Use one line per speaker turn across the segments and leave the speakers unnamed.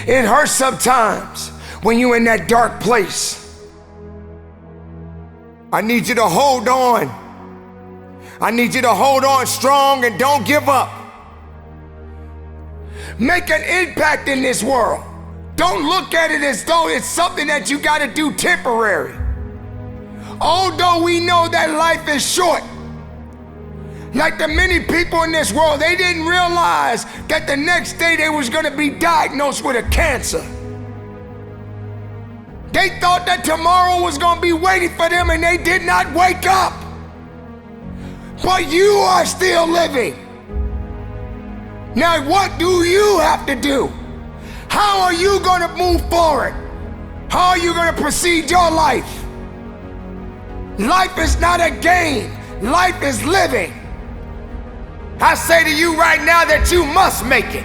It hurts sometimes when you're in that dark place. I need you to hold on. I need you to hold on strong and don't give up. Make an impact in this world. Don't look at it as though it's something that you gotta do temporary. Although we know that life is short, like the many people in this world, they didn't realize that the next day they was gonna be diagnosed with a cancer. They thought that tomorrow was gonna be waiting for them and they did not wake up. But you are still living. Now what do you have to do? How are you gonna move forward? How are you gonna proceed your life? Life is not a game. Life is living. I say to you right now that you must make it.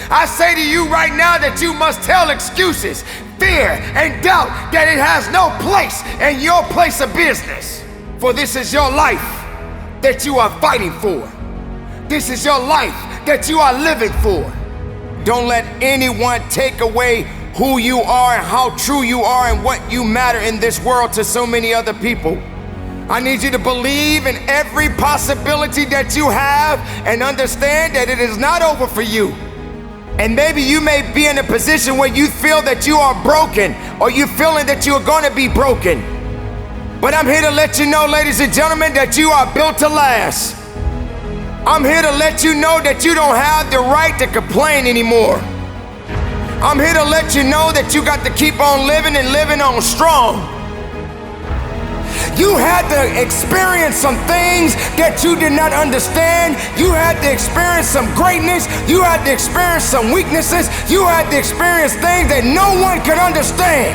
I say to you right now that you must tell excuses, fear, and doubt that it has no place in your place of business. For this is your life that you are fighting for. This is your life that you are living for. Don't let anyone take away who you are and how true you are and what you matter in this world to so many other people. I need you to believe in every possibility that you have and understand that it is not over for you. And maybe you may be in a position where you feel that you are broken or you're feeling that you are going to be broken. But I'm here to let you know, ladies and gentlemen, that you are built to last. I'm here to let you know that you don't have the right to complain anymore. I'm here to let you know that you got to keep on living and living on strong. You had to experience some things that you did not understand. You had to experience some greatness. You had to experience some weaknesses. You had to experience things that no one could understand.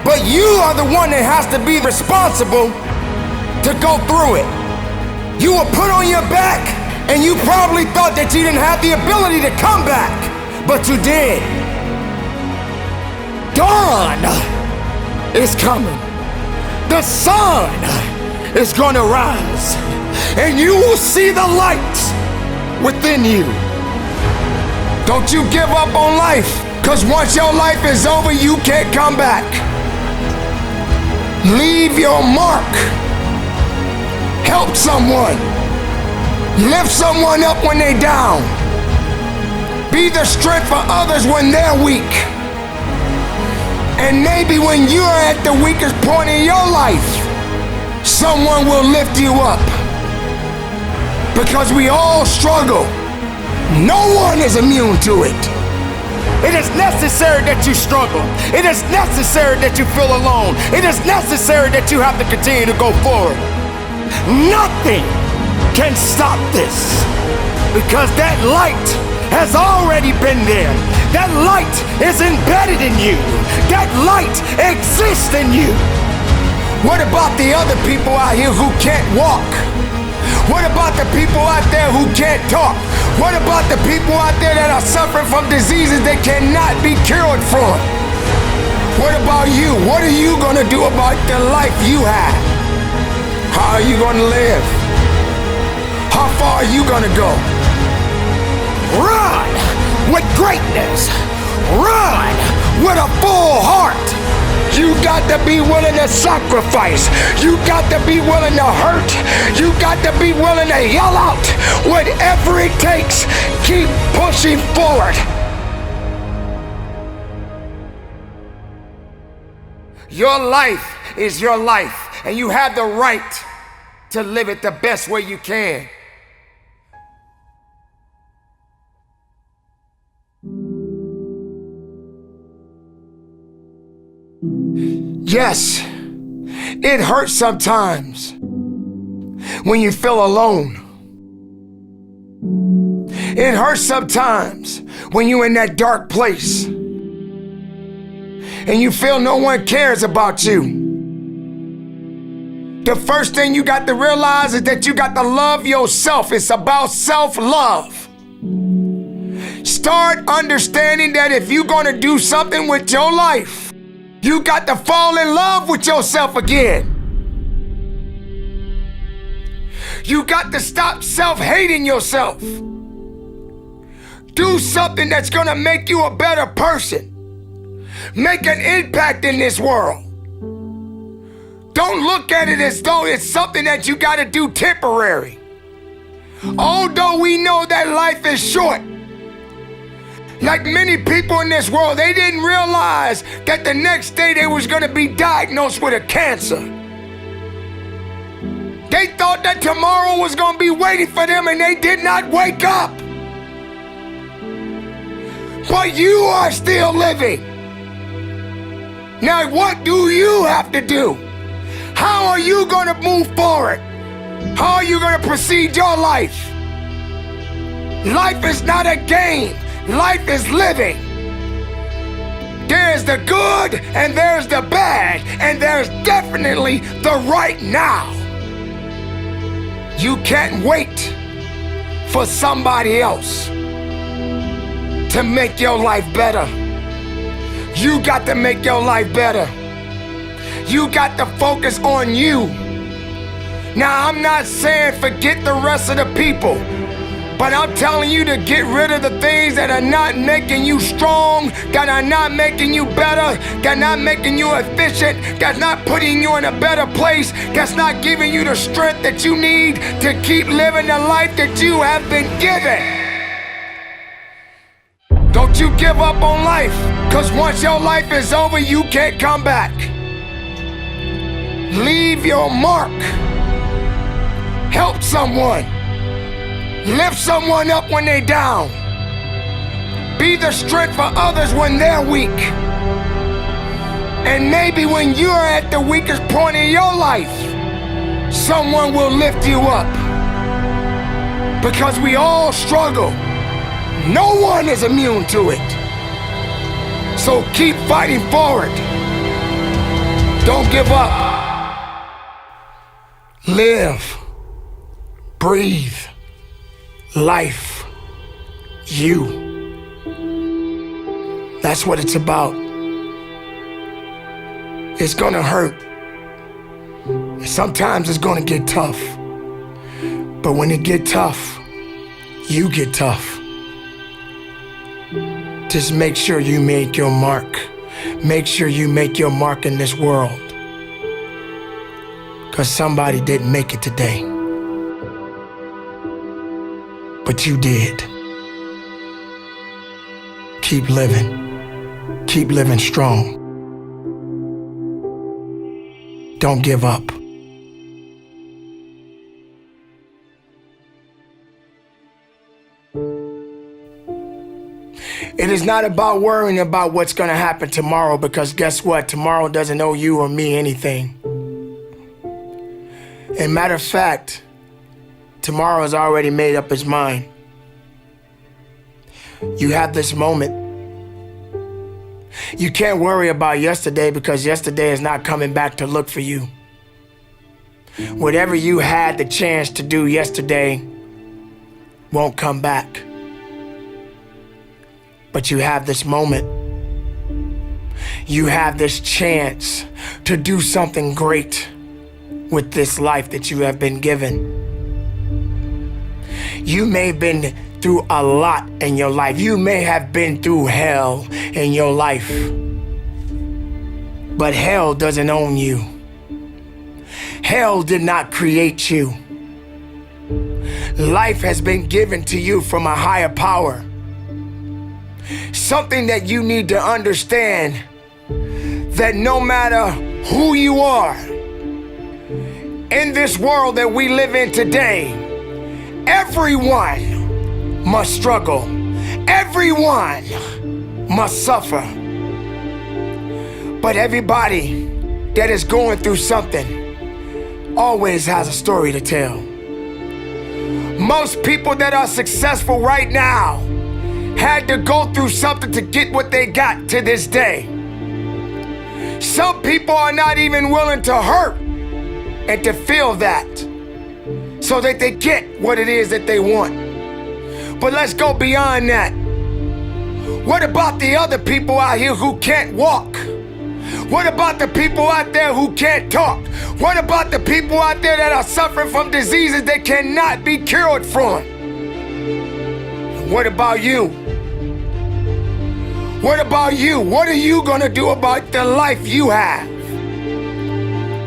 But you are the one that has to be responsible to go through it. You were put on your back, and you probably thought that you didn't have the ability to come back, but you did. Dawn is coming. The sun is going to rise, and you will see the light within you. Don't you give up on life, because once your life is over, you can't come back. Leave your mark. Help someone. Lift someone up when they're down. Be the strength for others when they're weak. And maybe when you're at the weakest point in your life, someone will lift you up. Because we all struggle. No one is immune to it. It is necessary that you struggle. It is necessary that you feel alone. It is necessary that you have to continue to go forward. Nothing can stop this, because that light has already been there. That light is embedded in you. That light exists in you. What about the other people out here who can't walk? What about the people out there who can't talk? What about the people out there that are suffering from diseases they cannot be cured from? What about you? What are you gonna do about the life you have? How are you gonna live? How far are you gonna go? Run with greatness. Run with a full heart. You got to be willing to sacrifice. You got to be willing to hurt. You got to be willing to yell out. Whatever it takes, keep pushing forward. Your life is your life, and you have the right to live it the best way you can. Yes, it hurts sometimes when you feel alone. It hurts sometimes when you're in that dark place and you feel no one cares about you. The first thing you got to realize is that you got to love yourself. It's about self-love. Start understanding that if you're going to do something with your life, you got to fall in love with yourself again. You got to stop self-hating yourself. Do something that's gonna make you a better person. Make an impact in this world. Don't look at it as though it's something that you gotta do temporary. Although we know that life is short, like many people in this world, they didn't realize that the next day they was gonna be diagnosed with a cancer. They thought that tomorrow was gonna be waiting for them and they did not wake up. But you are still living. Now what do you have to do? How are you gonna move forward? How are you gonna proceed your life? Life is not a game. Life is living. There's the good and there's the bad, and there's definitely the right now. You can't wait for somebody else to make your life better. You got to make your life better. You got to focus on you. Now, I'm not saying forget the rest of the people, but I'm telling you to get rid of the things that are not making you strong, that are not making you better, that are not making you efficient, that's not putting you in a better place, that's not giving you the strength that you need to keep living the life that you have been given. Don't you give up on life, because once your life is over, you can't come back. Leave your mark. Help someone. Lift someone up when they're down. Be the strength for others when they're weak. And maybe when you're at the weakest point in your life, someone will lift you up. Because we all struggle. No one is immune to it. So keep fighting forward. Don't give up. Live. Breathe. Life. You. That's what it's about. It's gonna hurt. Sometimes it's gonna get tough. But when it get tough, you get tough. Just make sure you make your mark. Make sure you make your mark in this world. Because somebody didn't make it today. But you did. Keep living. Keep living strong. Don't give up. It is not about worrying about what's going to happen tomorrow, because guess what? Tomorrow doesn't owe you or me anything. And matter of fact, tomorrow has already made up its mind. You have this moment. You can't worry about yesterday, because yesterday is not coming back to look for you. Whatever you had the chance to do yesterday won't come back. But you have this moment. You have this chance to do something great with this life that you have been given. You may have been through a lot in your life. You may have been through hell in your life. But hell doesn't own you. Hell did not create you. Life has been given to you from a higher power. Something that you need to understand, that no matter who you are, in this world that we live in today, everyone must struggle. Everyone must suffer. But everybody that is going through something always has a story to tell. Most people that are successful right now had to go through something to get what they got to this day. Some people are not even willing to hurt and to feel that, so that they get what it is that they want. But let's go beyond that. What about the other people out here who can't walk? What about the people out there who can't talk? What about the people out there that are suffering from diseases they cannot be cured from? What about you? What about you? What are you gonna do about the life you have?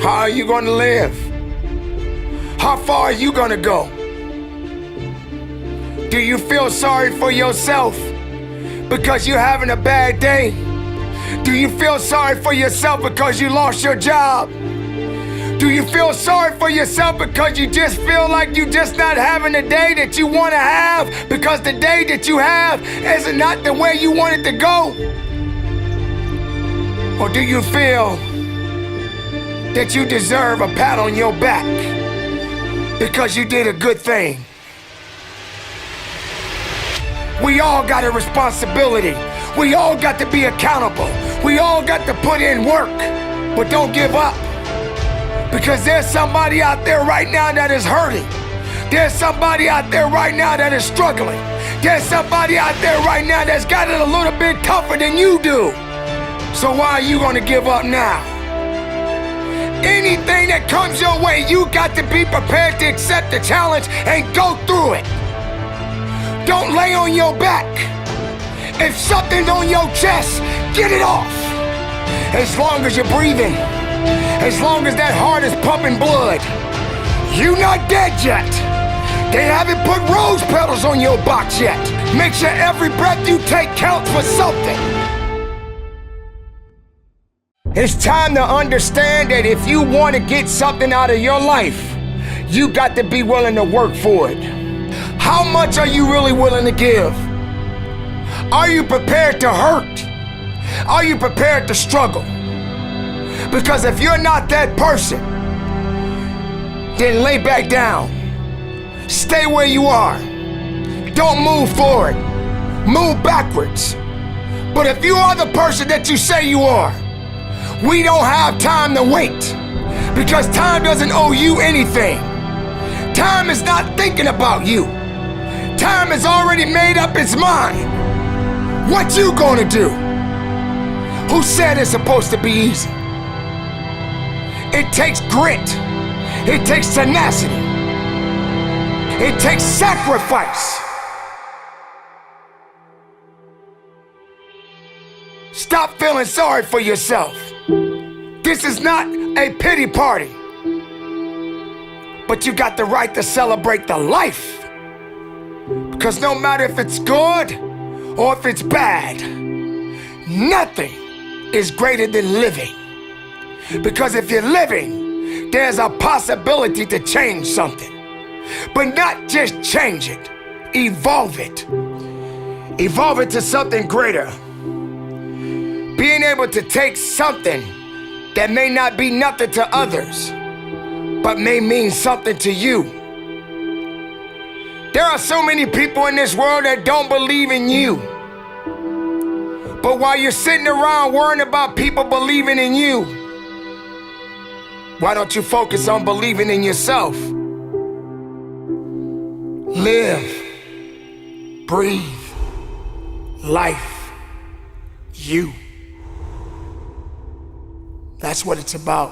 How are you gonna live? How far are you gonna go? Do you feel sorry for yourself because you're having a bad day? Do you feel sorry for yourself because you lost your job? Do you feel sorry for yourself because you just feel like you're just not having the day that you want to have because the day that you have is not the way you want it to go? Or do you feel that you deserve a pat on your back because you did a good thing? We all got a responsibility. We all got to be accountable. We all got to put in work, but don't give up. Because there's somebody out there right now that is hurting. There's somebody out there right now that is struggling. There's somebody out there right now that's got it a little bit tougher than you do. So why are you gonna give up now? Anything that comes your way, you got to be prepared to accept the challenge and go through it. Don't lay on your back. If something's on your chest, get it off. As long as you're breathing, as long as that heart is pumping blood, you're not dead yet. They haven't put rose petals on your box yet. Make sure every breath you take counts for something. It's time to understand that if you want to get something out of your life, you got to be willing to work for it. How much are you really willing to give? Are you prepared to hurt? Are you prepared to struggle? Because if you're not that person, then lay back down. Stay where you are. Don't move forward. Move backwards. But if you are the person that you say you are, we don't have time to wait. Because time doesn't owe you anything. Time is not thinking about you. Time has already made up its mind. What you gonna do? Who said it's supposed to be easy? It takes grit. It takes tenacity. It takes sacrifice. Stop feeling sorry for yourself. This is not a pity party. But you got the right to celebrate the life. Because no matter if it's good or if it's bad, nothing is greater than living. Because if you're living, there's a possibility to change something. But not just change it, evolve it. Evolve it to something greater. Being able to take something that may not be nothing to others, but may mean something to you. There are so many people in this world that don't believe in you. But while you're sitting around worrying about people believing in you, why don't you focus on believing in yourself? Live, breathe, life, you. That's what it's about.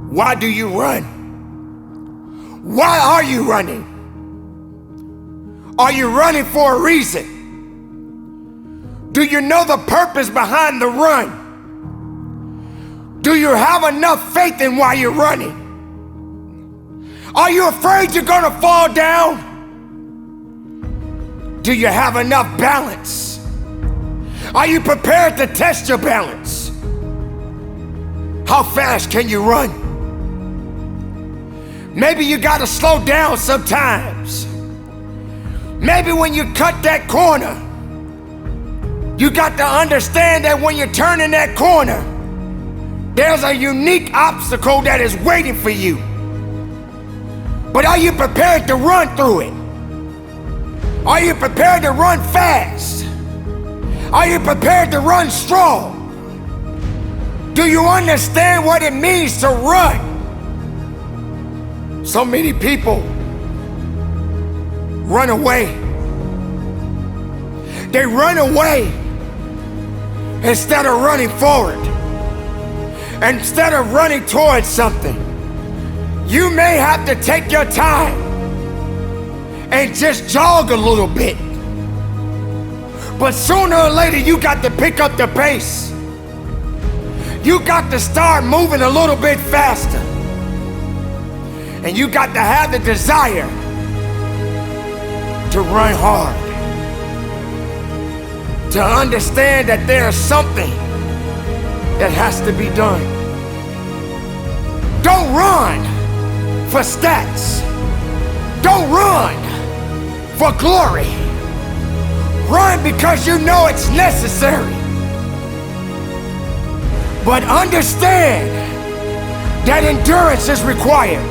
Why do you run? Why are you running? Are you running for a reason? Do you know the purpose behind the run? Do you have enough faith in why you're running? Are you afraid you're gonna fall down? Do you have enough balance? Are you prepared to test your balance? How fast can you run? Maybe you gotta slow down sometimes. Maybe when you cut that corner, you got to understand that when you're turning that corner, there's a unique obstacle that is waiting for you. But are you prepared to run through it? Are you prepared to run fast? Are you prepared to run strong? Do you understand what it means to run? So many people run away. They run away instead of running forward. Instead of running towards something. You may have to take your time and just jog a little bit. But sooner or later, you got to pick up the pace. You got to start moving a little bit faster. And you got to have the desire to run hard. To understand that there's something that has to be done. Don't run for stats. Don't run for glory. Run because you know it's necessary. But understand that endurance is required.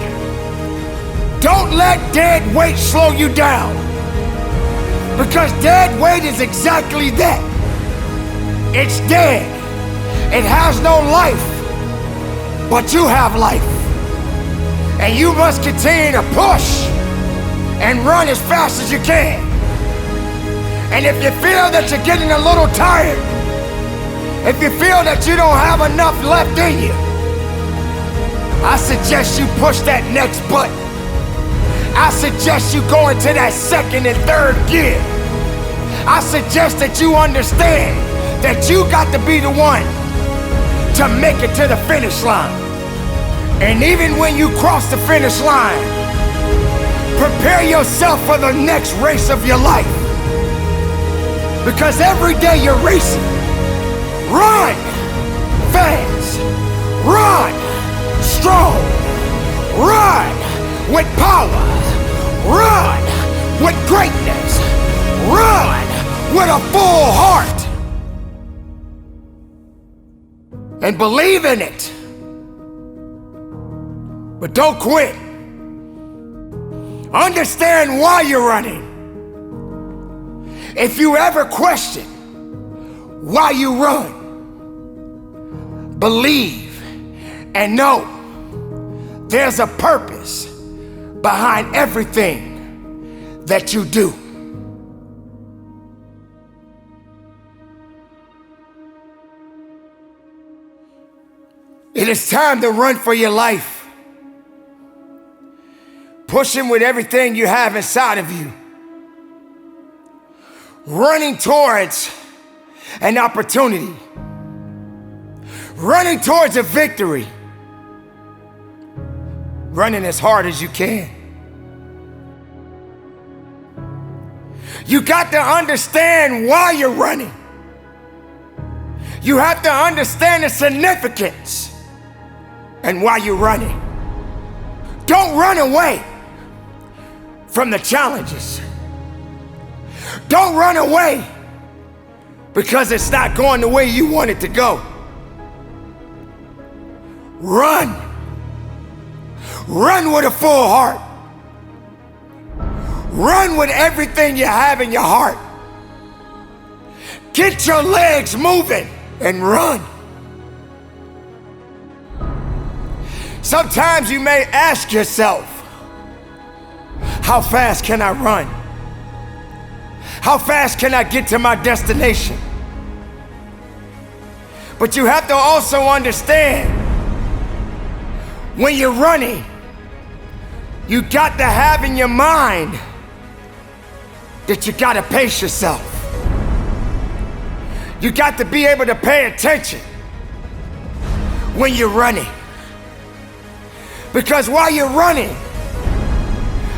Don't let dead weight slow you down. Because dead weight is exactly that. It's dead. It has no life. But you have life. And you must continue to push and run as fast as you can. And if you feel that you're getting a little tired, if you feel that you don't have enough left in you, I suggest you push that next button. I suggest you go into that second and third gear. I suggest that you understand that you got to be the one to make it to the finish line. And even when you cross the finish line, prepare yourself for the next race of your life. Because every day you're racing. Run fast. Run strong. Run with power. Run with greatness. Run with a full heart. And believe in it. But don't quit. Understand why you're running. If you ever question why you run, believe and know there's a purpose behind everything that you do. It is time to run for your life. Pushing with everything you have inside of you. Running towards an opportunity. Running towards a victory. Running as hard as you can. You got to understand why you're running. You have to understand the significance and why you're running. Don't run away from the challenges. Don't run away because it's not going the way you want it to go. Run. Run with a full heart. Run with everything you have in your heart. Get your legs moving and run. Sometimes you may ask yourself, how fast can I run? How fast can I get to my destination? But you have to also understand, when you're running, you got to have in your mind that you got to pace yourself. You got to be able to pay attention when you're running. Because while you're running,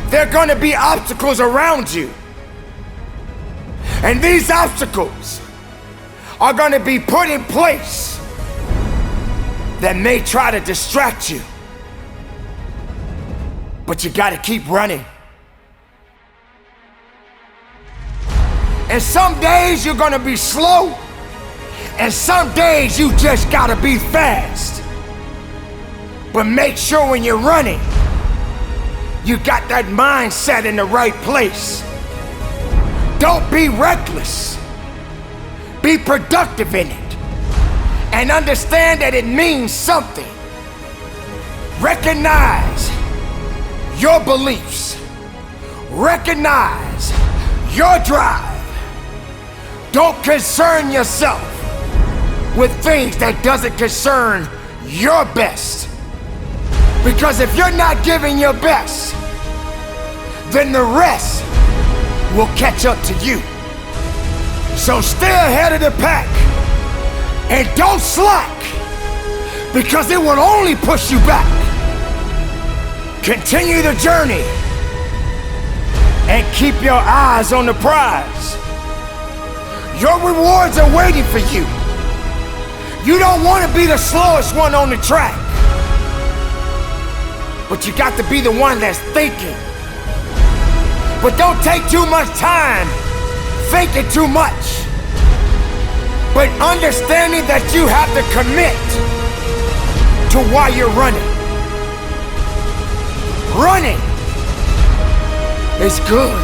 there are going to be obstacles around you. And these obstacles are going to be put in place that may try to distract you. But you got to keep running. And some days you're going to be slow. And some days you just got to be fast. But make sure when you're running, you got that mindset in the right place. Don't be reckless. Be productive in it. And understand that it means something. Recognize your beliefs. Recognize your drive. Don't concern yourself with things that doesn't concern your best. Because if you're not giving your best, then the rest will catch up to you. So stay ahead of the pack and don't slack, because it will only push you back. Continue the journey and keep your eyes on the prize. Your rewards are waiting for you. You don't want to be the slowest one on the track, but you got to be the one that's thinking. But don't take too much time thinking too much, but understanding that you have to commit to why you're running. Running is good,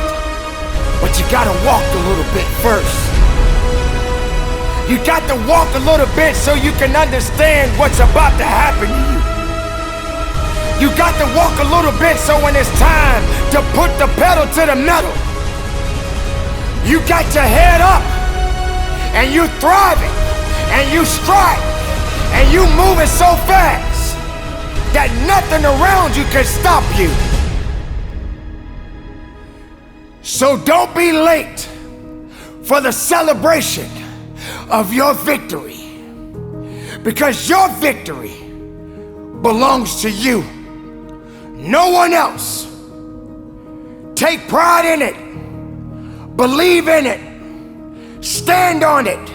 but you gotta walk a little bit first. You got to walk a little bit so you can understand what's about to happen to you. You got to walk a little bit so when it's time to put the pedal to the metal, you got your head up and you thriving and you strike and you moving so fast that nothing around you can stop you. So don't be late for the celebration of your victory, because your victory belongs to you, no one else. Take pride in it, believe in it, stand on it,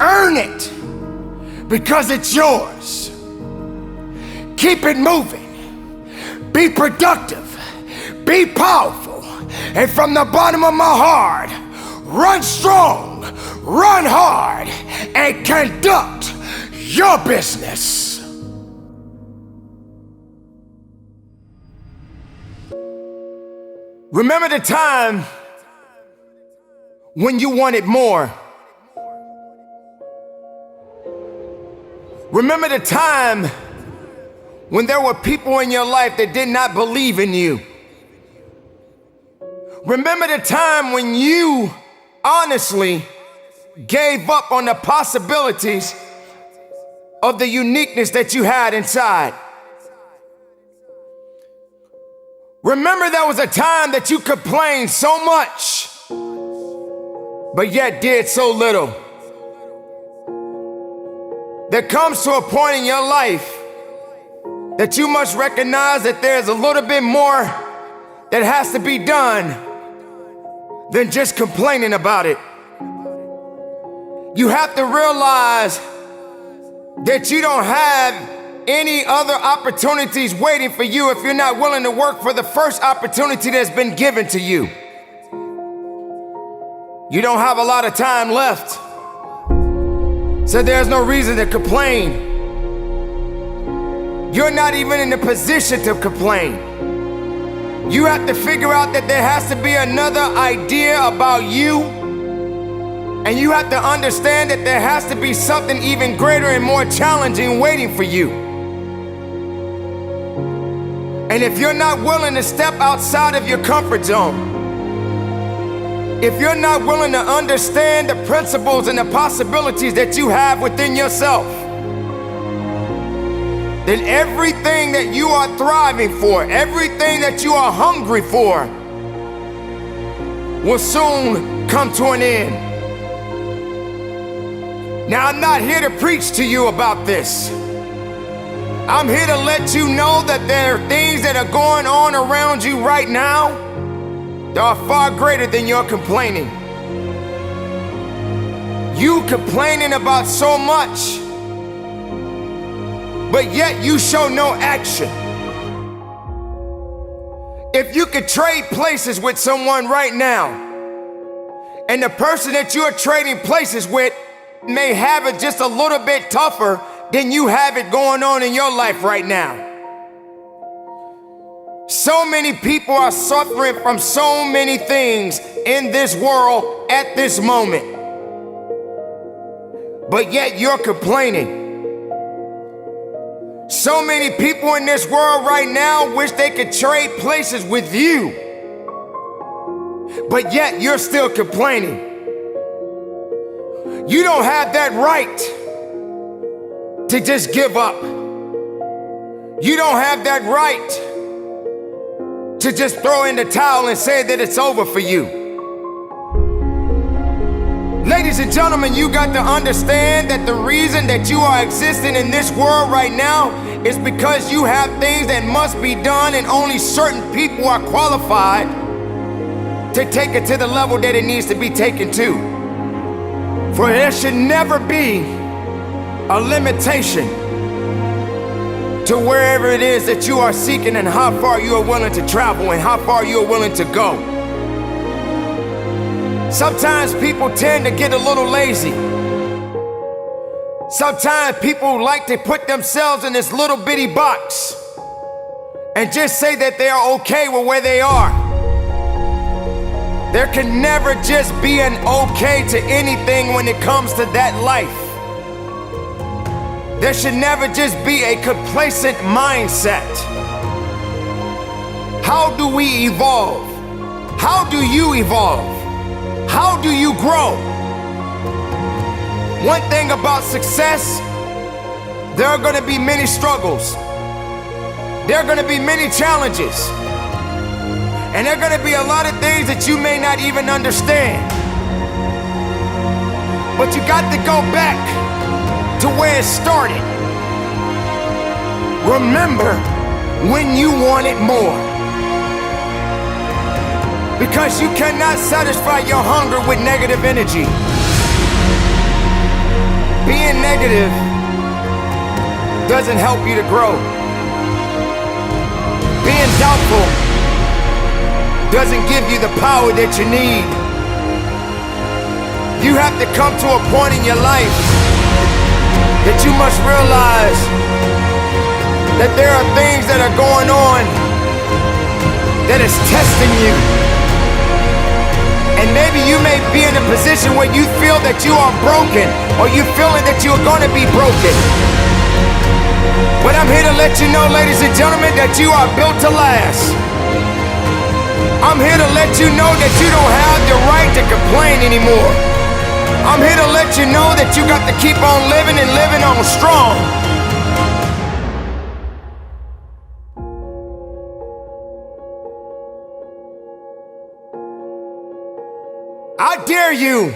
earn it, because it's yours. Keep it moving, be productive, be powerful, and from the bottom of my heart, run strong, run hard, and conduct your business. Remember the time when you wanted more. Remember the time when there were people in your life that did not believe in you. Remember the time when you honestly gave up on the possibilities of the uniqueness that you had inside. Remember there was a time that you complained so much, but yet did so little. There comes to a point in your life that you must recognize that there's a little bit more that has to be done than just complaining about it. You have to realize that you don't have any other opportunities waiting for you if you're not willing to work for the first opportunity that's been given to you. You don't have a lot of time left, so there's no reason to complain. You're not even in the position to complain. You have to figure out that there has to be another idea about you, and you have to understand that there has to be something even greater and more challenging waiting for you. And if you're not willing to step outside of your comfort zone, if you're not willing to understand the principles and the possibilities that you have within yourself, then everything that you are thriving for, everything that you are hungry for, will soon come to an end. Now, I'm not here to preach to you about this. I'm here to let you know that there are things that are going on around you right now that are far greater than your complaining. You complaining about so much, but yet you show no action. If you could trade places with someone right now, and the person that you're trading places with may have it just a little bit tougher than you have it going on in your life right now. So many people are suffering from so many things in this world at this moment, but yet you're complaining. So many people in this world right now wish they could trade places with you, but yet you're still complaining. You don't have that right to just give up. You don't have that right to just throw in the towel and say that it's over for you. Ladies and gentlemen, you got to understand that the reason that you are existing in this world right now is because you have things that must be done, and only certain people are qualified to take it to the level that it needs to be taken to. For there should never be a limitation to wherever it is that you are seeking and how far you are willing to travel and how far you are willing to go. Sometimes people tend to get a little lazy. Sometimes people like to put themselves in this little bitty box and just say that they are okay with where they are. There can never just be an okay to anything when it comes to that life. There should never just be a complacent mindset. How do we evolve? How do you evolve? How do you grow? One thing about success, there are going to be many struggles. There are going to be many challenges. And there are going to be a lot of things that you may not even understand. But you got to go back to where it started. Remember when you wanted more. Because you cannot satisfy your hunger with negative energy. Being negative doesn't help you to grow. Being doubtful doesn't give you the power that you need. You have to come to a point in your life that you must realize that there are things that are going on that is testing you. And maybe you may be in a position where you feel that you are broken, or you feeling that you're going to be broken. But I'm here to let you know, ladies and gentlemen, that you are built to last. I'm here to let you know that you don't have the right to complain anymore. I'm here to let you know that you got to keep on living and living on strong. I dare you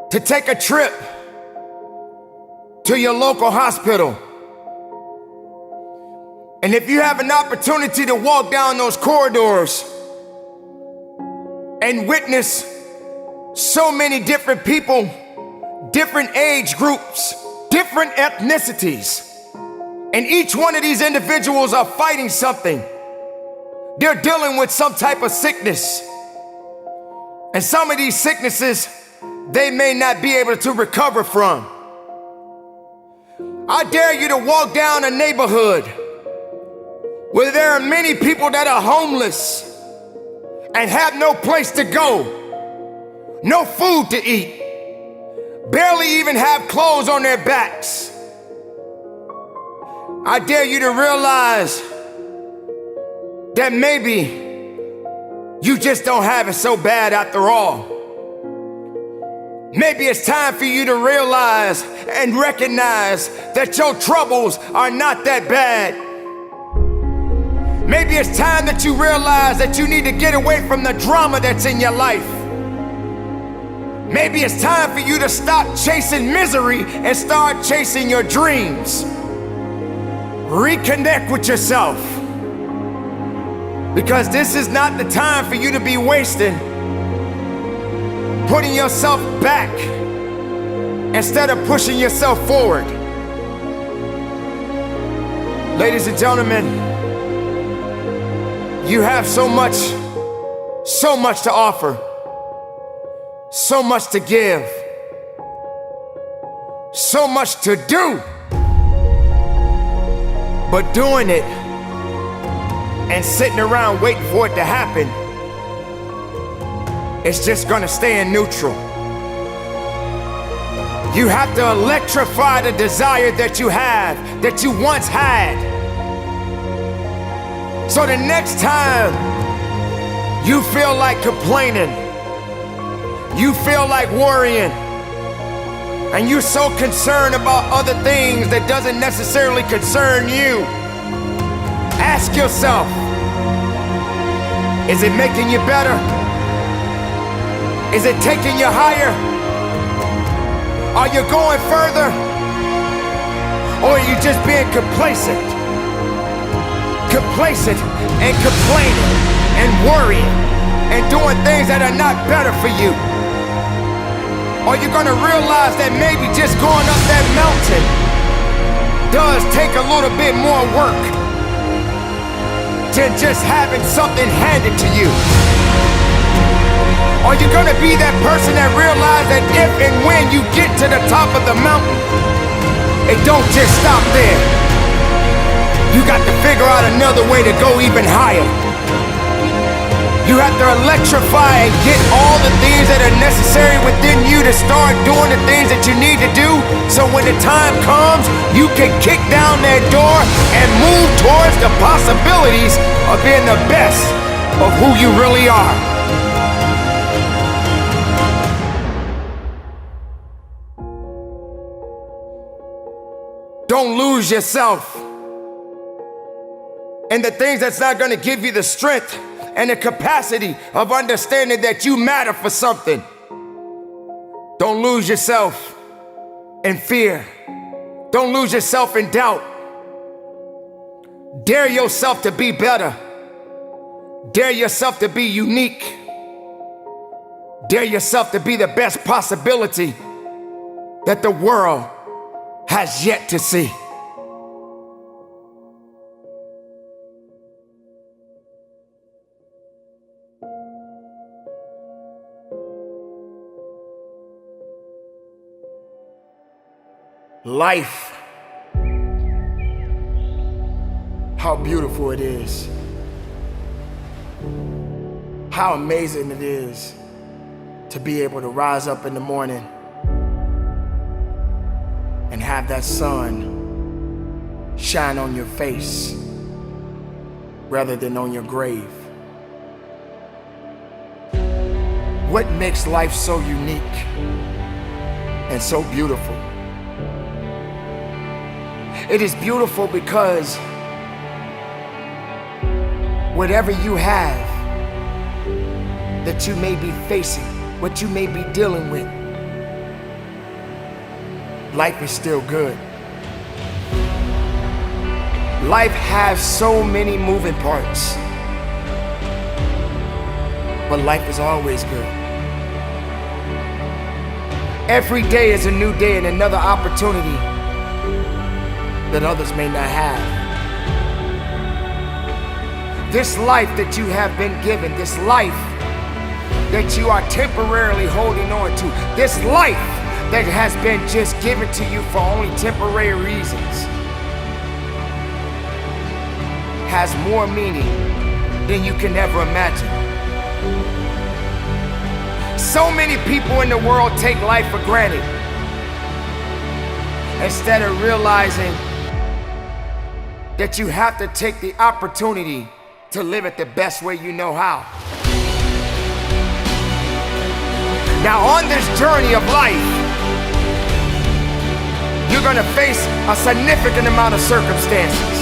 to take a trip to your local hospital. And if you have an opportunity to walk down those corridors and witness so many different people, different age groups, different ethnicities, and each one of these individuals are fighting something. They're dealing with some type of sickness. And some of these sicknesses, they may not be able to recover from. I dare you to walk down a neighborhood where there are many people that are homeless and have no place to go, no food to eat, barely even have clothes on their backs. I dare you to realize that maybe you just don't have it so bad after all. Maybe it's time for you to realize and recognize that your troubles are not that bad. Maybe it's time that you realize that you need to get away from the drama that's in your life. Maybe it's time for you to stop chasing misery and start chasing your dreams. Reconnect with yourself. Because this is not the time for you to be wasting, putting yourself back instead of pushing yourself forward. Ladies and gentlemen, you have so much to offer, so much to give, so much to do. But doing it and sitting around waiting for it to happen, it's just gonna stay in neutral. You have to electrify the desire that you have, that you once had. So the next time you feel like complaining, you feel like worrying, and you're so concerned about other things that doesn't necessarily concern you, Ask yourself, is it making you better? Is it taking you higher? Are you going further? Or are you just being complacent? Complacent and complaining and worrying and doing things that are not better for you? Are you gonna realize that maybe just going up that mountain does take a little bit more work than just having something handed to you? Are you gonna be that person that realizes that if and when you get to the top of the mountain, it don't just stop there? You got to figure out another way to go even higher. You have to electrify and get all the things that are necessary within you to start doing the things that you need to do, so when the time comes, you can kick down that door and move towards the possibilities of being the best of who you really are. Don't lose yourself in the things that's not going to give you the strength and the capacity of understanding that you matter for something. Don't lose yourself in fear. Don't lose yourself in doubt. Dare yourself to be better. Dare yourself to be unique. Dare yourself to be the best possibility that the world has yet to see. Life, how beautiful it is. How amazing it is to be able to rise up in the morning and have that sun shine on your face rather than on your grave. What makes life so unique and so beautiful? It is beautiful because whatever you have that you may be facing, what you may be dealing with, life is still good. Life has so many moving parts, but life is always good. Every day is a new day and another opportunity that others may not have. This life that you have been given, this life that you are temporarily holding on to, this life that has been just given to you for only temporary reasons, has more meaning than you can ever imagine. So many people in the world take life for granted instead of realizing that you have to take the opportunity to live it the best way you know how. Now, on this journey of life, you're gonna face a significant amount of circumstances,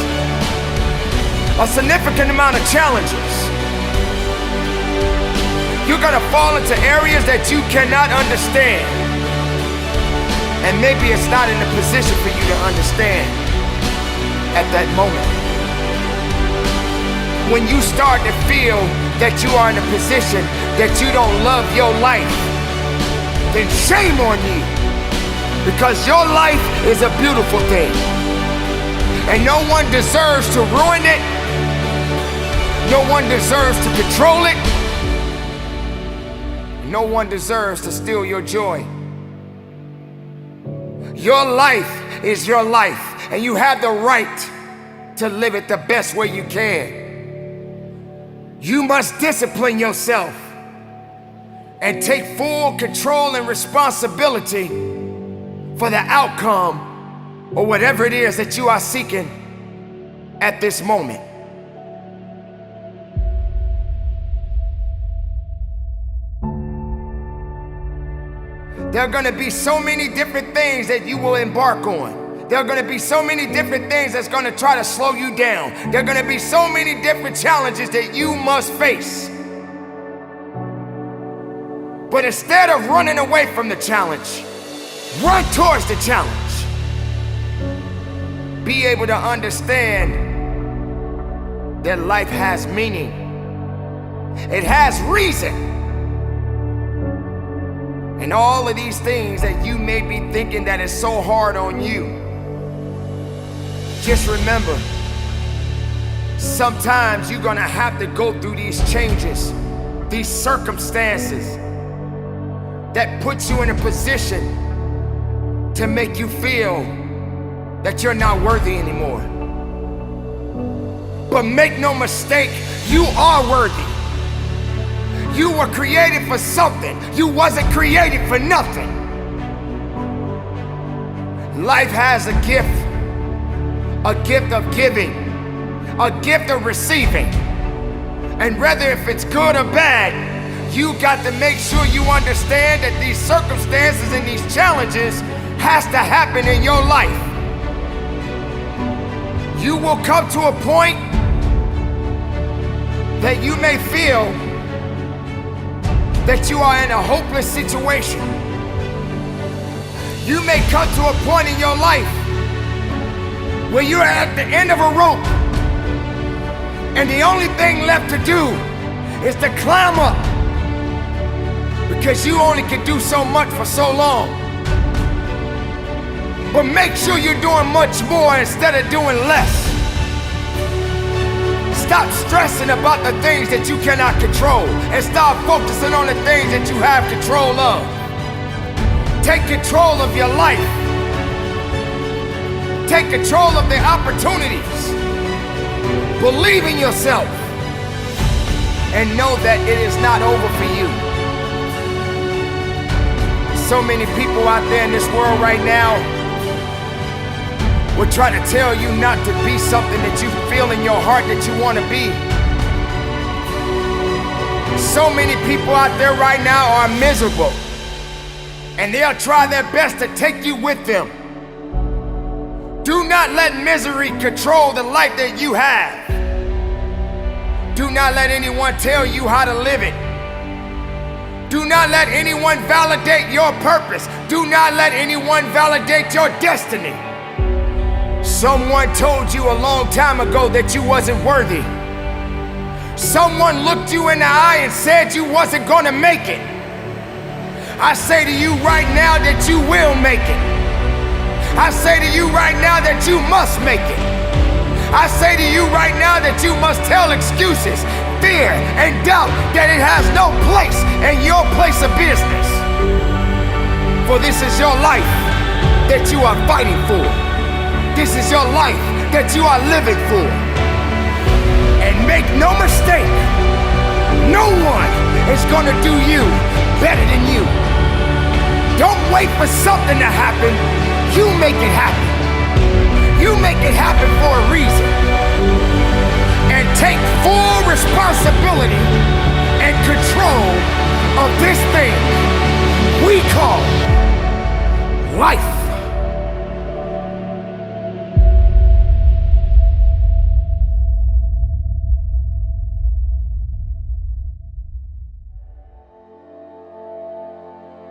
a significant amount of challenges. You're gonna fall into areas that you cannot understand, and maybe it's not in a position for you to understand at that moment. When you start to feel that you are in a position that you don't love your life, then shame on you, because your life is a beautiful thing, and no one deserves to ruin it. No one deserves to control it. No one deserves to steal your joy. Your life is your life, and you have the right to live it the best way you can. You must discipline yourself and take full control and responsibility for the outcome or whatever it is that you are seeking at this moment. There are going to be so many different things that you will embark on. There are going to be so many different things that's going to try to slow you down. There are going to be so many different challenges that you must face. But instead of running away from the challenge, run towards the challenge. Be able to understand that life has meaning. It has reason. And all of these things that you may be thinking that is so hard on you, just remember, sometimes you're gonna have to go through these changes, these circumstances that put you in a position to make you feel that you're not worthy anymore. But make no mistake, you are worthy. You were created for something. You wasn't created for nothing. Life has a gift of giving, a gift of receiving. And whether if it's good or bad, you got to make sure you understand that these circumstances and these challenges has to happen in your life. You will come to a point that you may feel that you are in a hopeless situation. You may come to a point in your life where you're at the end of a rope and the only thing left to do is to climb up, because you only can do so much for so long. But make sure you're doing much more instead of doing less. Stop stressing about the things that you cannot control and start focusing on the things that you have control of. Take control of your life. Take control of the opportunities. Believe in yourself and know that it is not over for you. So many people out there in this world right now will try to tell you not to be something that you feel in your heart that you want to be. So many people out there right now are miserable, and they'll try their best to take you with them. Do not let misery control the life that you have. Do not let anyone tell you how to live it. Do not let anyone validate your purpose. Do not let anyone validate your destiny. Someone told you a long time ago that you wasn't worthy. Someone looked you in the eye and said you wasn't gonna make it. I say to you right now that you will make it. I say to you right now that you must make it. I say to you right now that you must tell excuses, fear, and doubt that it has no place in your place of business. For this is your life that you are fighting for. This is your life that you are living for. And make no mistake, no one is gonna do you better than you. Don't wait for something to happen. You make it happen. You make it happen for a reason. And take full responsibility and control of this thing we call life.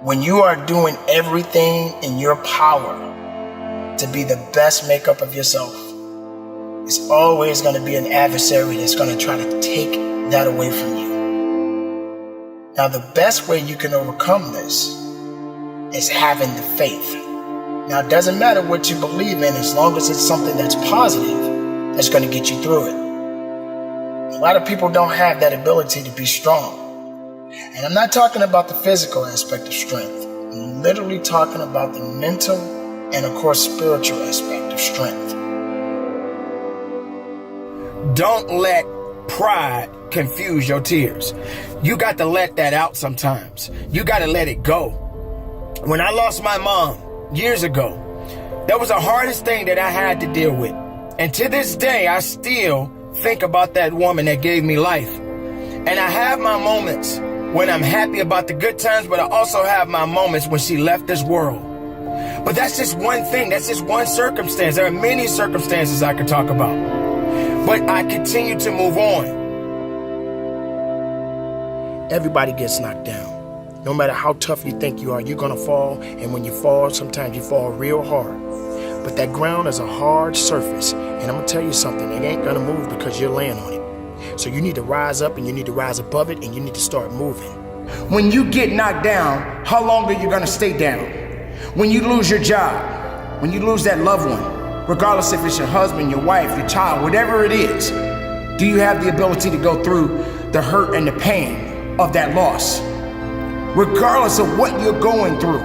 When you are doing everything in your power to be the best makeup of yourself, it's always going to be an adversary that's going to try to take that away from you. Now, the best way you can overcome this is having the faith. Now, it doesn't matter what you believe in as long as it's something that's positive that's going to get you through it. A lot of people don't have that ability to be strong. And I'm not talking about the physical aspect of strength. I'm literally talking about the mental and, of course, spiritual aspect of strength.
Don't let pride confuse your tears. You got to let that out sometimes. You got to let it go. When I lost my mom years ago, that was the hardest thing that I had to deal with. And to this day, I still think about that woman that gave me life. And I have my moments when I'm happy about the good times, but I also have my moments when she left this world. But that's just one thing. That's just one circumstance. There are many circumstances I could talk about. But I continue to move on.
Everybody gets knocked down. No matter how tough you think you are, you're gonna fall. And when you fall, sometimes you fall real hard. But that ground is a hard surface. And I'm gonna tell you something, it ain't gonna move because you're laying on it. So you need to rise up and you need to rise above it and you need to start moving.
When you get knocked down, how long are you gonna stay down? When you lose your job, when you lose that loved one, regardless if it's your husband, your wife, your child, whatever it is, do you have the ability to go through the hurt and the pain of that loss? Regardless of what you're going through,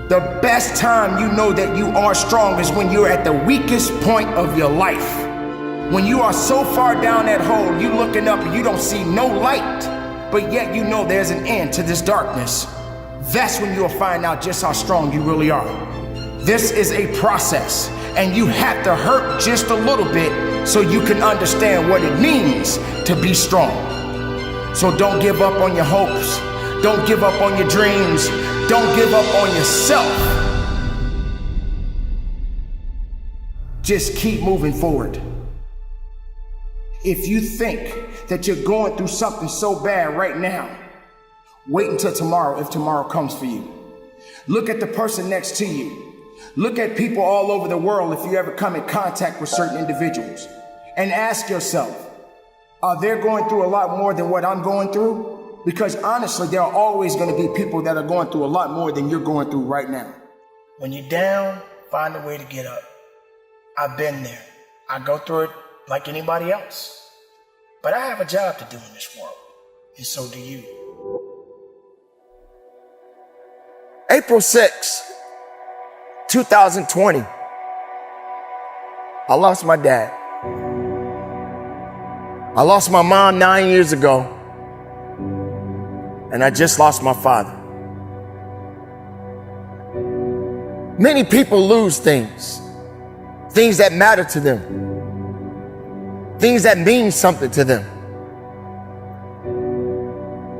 the best time you know that you are strong is when you're at the weakest point of your life. When you are so far down that hole, you looking up and you don't see no light, but yet you know there's an end to this darkness. That's when you'll find out just how strong you really are. This is a process, and you have to hurt just a little bit so you can understand what it means to be strong. So don't give up on your hopes. Don't give up on your dreams. Don't give up on yourself. Just keep moving forward. If you think that you're going through something so bad right now, wait until tomorrow if tomorrow comes for you. Look at the person next to you. Look at people all over the world if you ever come in contact with certain individuals. And ask yourself, are they going through a lot more than what I'm going through? Because honestly, there are always going to be people that are going through a lot more than you're going through right now.
When you're down, find a way to get up. I've been there. I go through it like anybody else. But I have a job to do in this world, and so do you.
April 6, 2020, I lost my dad. I lost my mom 9 years ago, and I just lost my father. Many people lose things that matter to them, things that mean something to them.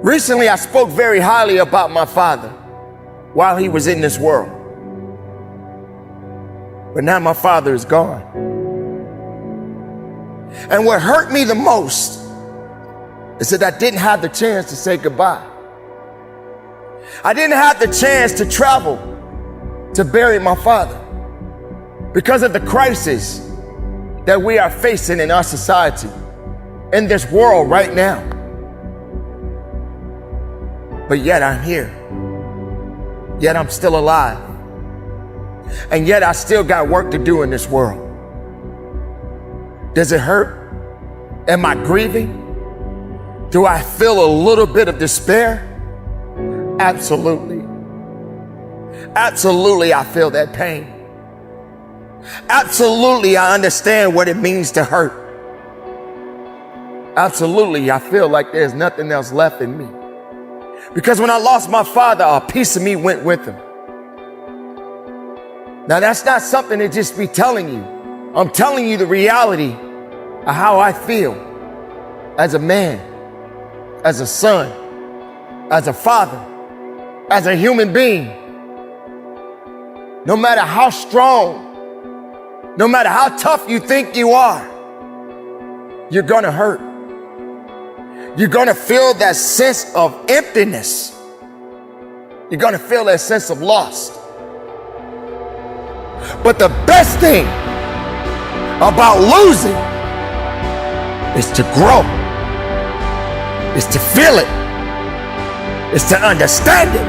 Recently, I spoke very highly about my father while he was in this world. But now my father is gone. And what hurt me the most is that I didn't have the chance to say goodbye. I didn't have the chance to travel to bury my father because of the crisis that we are facing in our society, in this world right now. But yet I'm here. Yet I'm still alive. And yet I still got work to do in this world. Does it hurt? Am I grieving? Do I feel a little bit of despair? Absolutely. Absolutely, I feel that pain. Absolutely, I understand what it means to hurt. Absolutely, I feel like there's nothing else left in me. Because when I lost my father, a piece of me went with him. Now, that's not something to just be telling you. I'm telling you the reality of how I feel as a man, as a son, as a father, as a human being. No matter how strong, no matter how tough you think you are, you're gonna hurt. You're gonna feel that sense of emptiness. You're gonna feel that sense of loss. But the best thing about losing is to grow, is to feel it, is to understand it,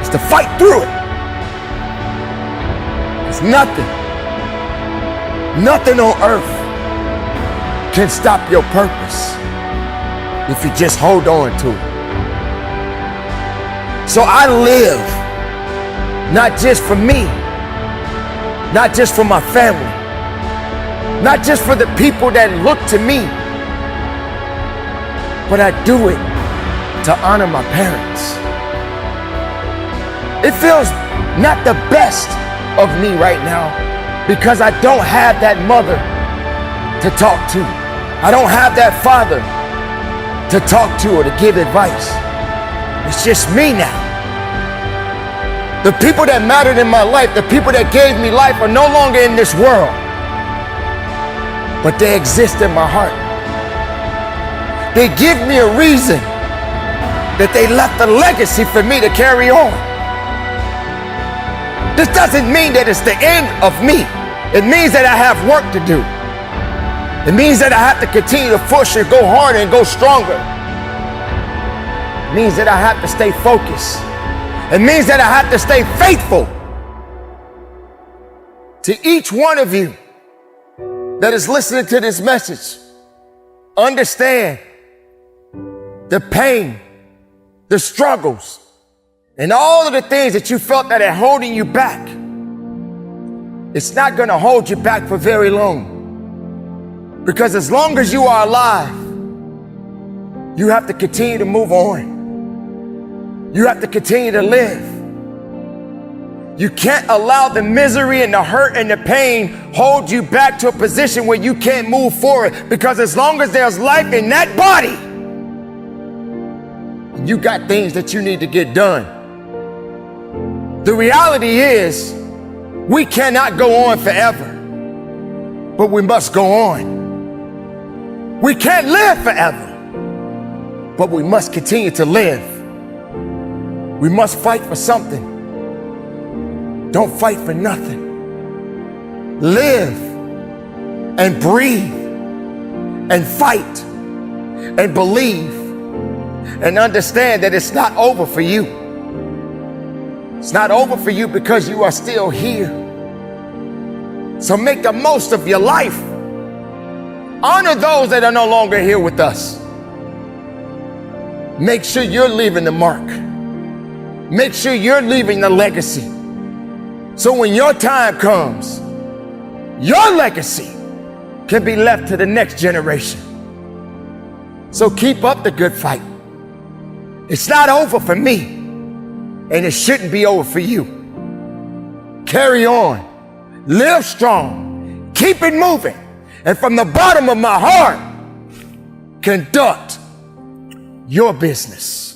is to fight through it. It's nothing on earth can stop your purpose if you just hold on to it. So I live not just for me, not just for my family, not just for the people that look to me, but I do it to honor my parents. It feels not the best of me right now because I don't have that mother to talk to. I don't have that father to talk to or to give advice. It's just me now. The people that mattered in my life, the people that gave me life are no longer in this world, but they exist in my heart. They give me a reason that they left a legacy for me to carry on. This doesn't mean that it's the end of me. It means that I have work to do. It means that I have to continue to push and go harder and go stronger. It means that I have to stay focused. It means that I have to stay faithful to each one of you that is listening to this message. Understand the pain, the struggles, and all of the things that you felt that are holding you back. It's not going to hold you back for very long. Because as long as you are alive, you have to continue to move on. You have to continue to live. You can't allow the misery and the hurt and the pain hold you back to a position where you can't move forward. Because as long as there's life in that body, you got things that you need to get done. The reality is, we cannot go on forever, but we must go on. We can't live forever, but we must continue to live. We must fight for something. Don't fight for nothing. Live and breathe and fight and believe and understand that it's not over for you. It's not over for you because you are still here. So make the most of your life. Honor those that are no longer here with us. Make sure you're leaving the mark. Make sure you're leaving the legacy. So when your time comes, your legacy can be left to the next generation. So keep up the good fight. It's not over for me, and it shouldn't be over for you. Carry on, live strong, keep it moving, and from the bottom of my heart, conduct your business.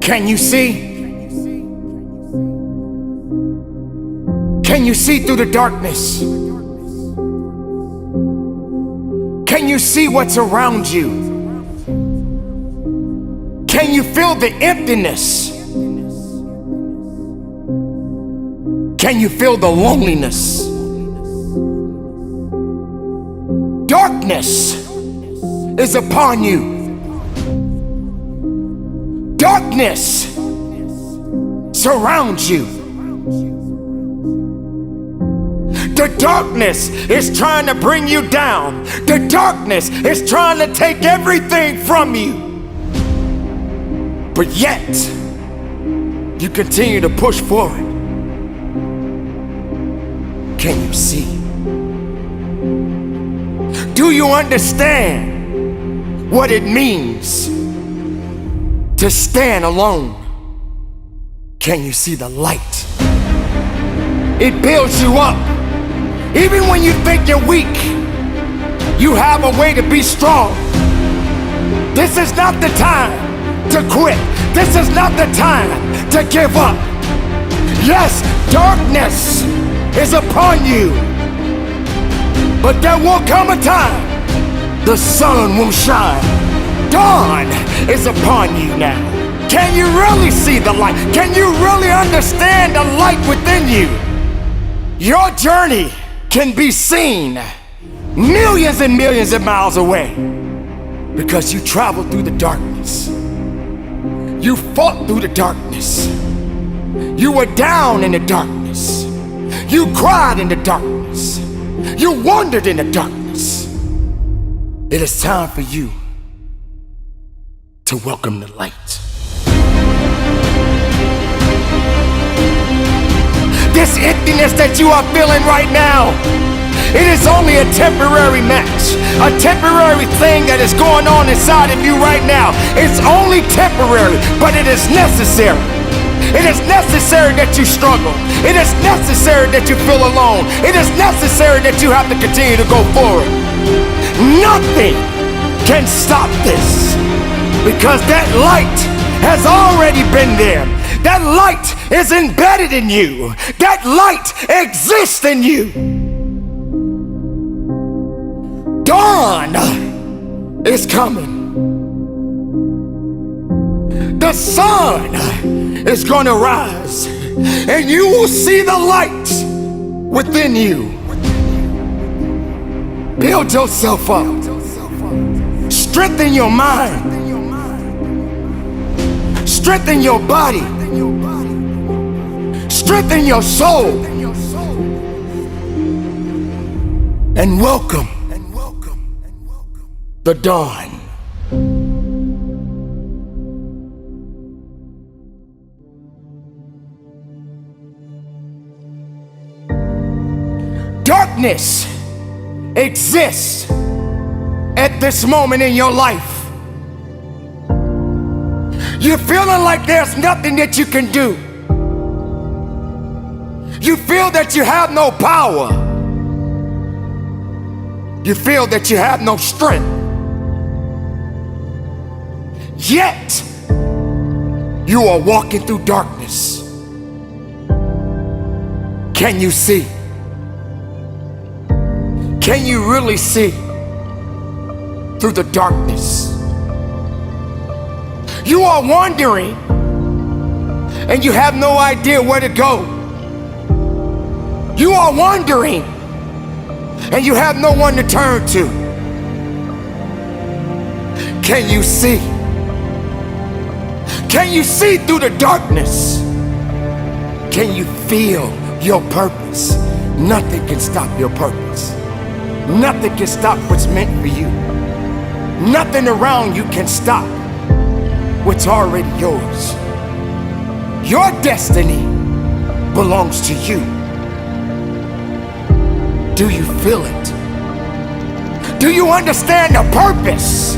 Can you see? Can you see through the darkness? Can you see what's around you? Can you feel the emptiness? Can you feel the loneliness? Darkness is upon you. Darkness surrounds you. The darkness is trying to bring you down. The darkness is trying to take everything from you. But yet, you continue to push forward. Can you see? Do you understand what it means to stand alone? Can you see the light? It builds you up. Even when you think you're weak, you have a way to be strong. This is not the time to quit. This is not the time to give up. Yes, darkness is upon you, but there will come a time the sun will shine. Dawn is upon you now. Can you really see the light? Can you really understand the light within you? Your journey can be seen millions and millions of miles away because you traveled through the darkness. You fought through the darkness. You were down in the darkness. You cried in the darkness. You wandered in the darkness. It is time for you to welcome the light. This emptiness that you are feeling right now, it is only a temporary match, a temporary thing that is going on inside of you right now. It's only temporary, but it is necessary. It is necessary that you struggle. It is necessary that you feel alone. It is necessary that you have to continue to go forward. Nothing can stop this, because that light has already been there. That light is embedded in you. That light exists in you. Dawn is coming. The sun is going to rise, and you will see the light within you. Build yourself up. Strengthen your mind. Strengthen your body. Strengthen your soul. And welcome the dawn. Darkness exists at this moment in your life. You're feeling like there's nothing that you can do. You feel that you have no power. You feel that you have no strength. Yet, you are walking through darkness. Can you see? Can you really see through the darkness? You are wandering and you have no idea where to go. You are wandering and you have no one to turn to. Can you see? Can you see through the darkness? Can you feel your purpose? Nothing can stop your purpose. Nothing can stop what's meant for you. Nothing around you can stop what's already yours. Your destiny belongs to you. Do you feel it? Do you understand the purpose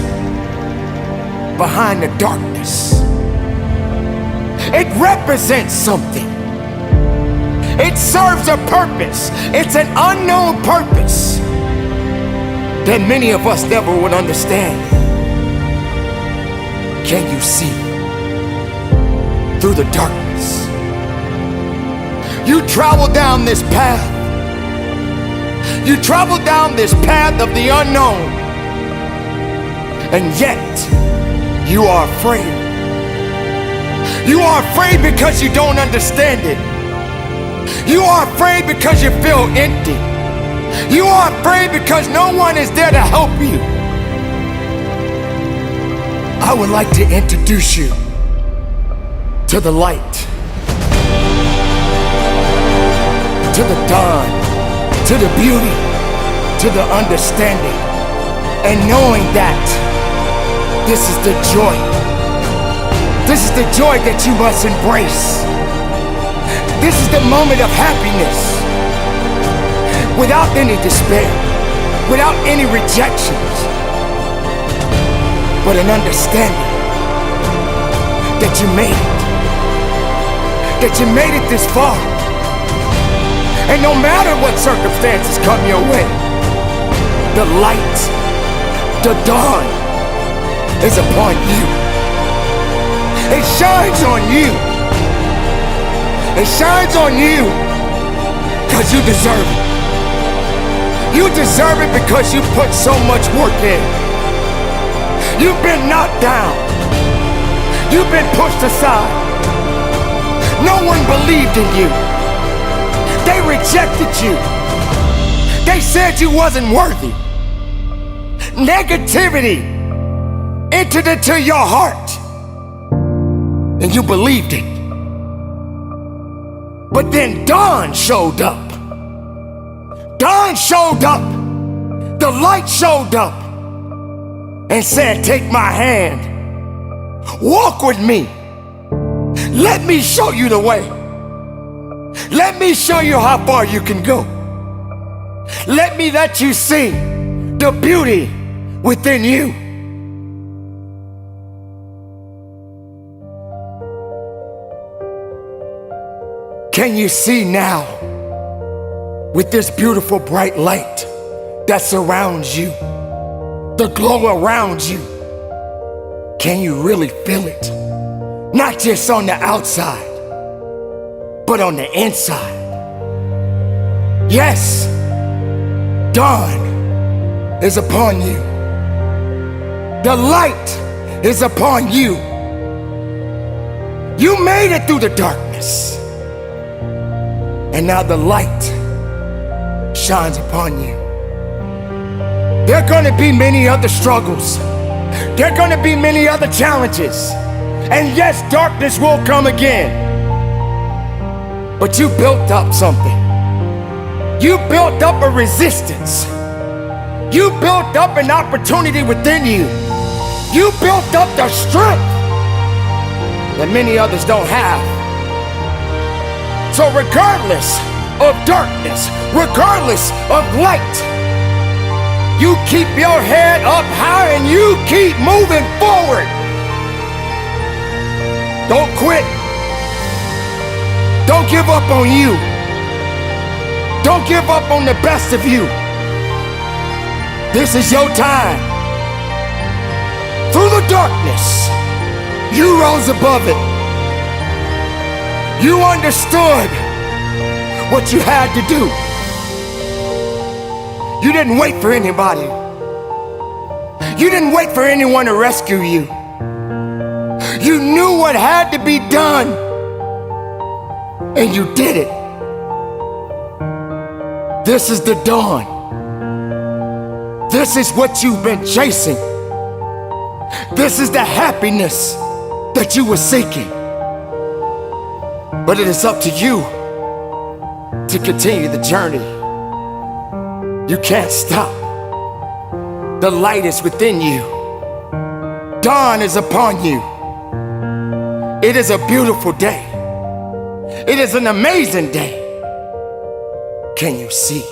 behind the darkness? It represents something. It serves a purpose. It's an unknown purpose that many of us never would understand. Can you see through the darkness? You travel down this path. You travel down this path of the unknown, and yet you are afraid. You are afraid because you don't understand it. You are afraid because you feel empty. You are afraid because no one is there to help you. I would like to introduce you to the light, to the dawn, to the beauty, to the understanding, and knowing that this is the joy. This is the joy that you must embrace. This is the moment of happiness, without any despair, without any rejections, but an understanding that you made it, that you made it this far. And no matter what circumstances come your way, the light, the dawn is upon you. It shines on you. It shines on you because you deserve it. You deserve it because you put so much work in. You've been knocked down. You've been pushed aside. No one believed in you. They rejected you. They said you wasn't worthy. Negativity entered into your heart, and you believed it. But then dawn showed up. Dawn showed up. The light showed up and said, take my hand. Walk with me. Let me show you the way. Let me show you how far you can go. Let me let you see the beauty within you. Can you see now with this beautiful bright light that surrounds you? the glow around you. Can you really feel it? Not just on the outside, but on the inside. Yes, dawn is upon you. The light is upon you. You made it through the darkness, and now the light shines upon you. There are gonna be many other struggles. There are gonna be many other challenges. And yes, darkness will come again. But you built up something. You built up a resistance. You built up an opportunity within you. You built up the strength that many others don't have. So regardless of darkness, regardless of light, you keep your head up high and you keep moving forward. Don't quit. Don't give up on you. Don't give up on the best of you. This is your time. Through the darkness, you rose above it. You understood what you had to do. You didn't wait for anybody. You didn't wait for anyone to rescue you. You knew what had to be done, and you did it. This is the dawn. This is what you've been chasing. This is the happiness that you were seeking. But it is up to you to continue the journey. You can't stop. The light is within you. Dawn is upon you. It is a beautiful day. It is an amazing day. Can you see?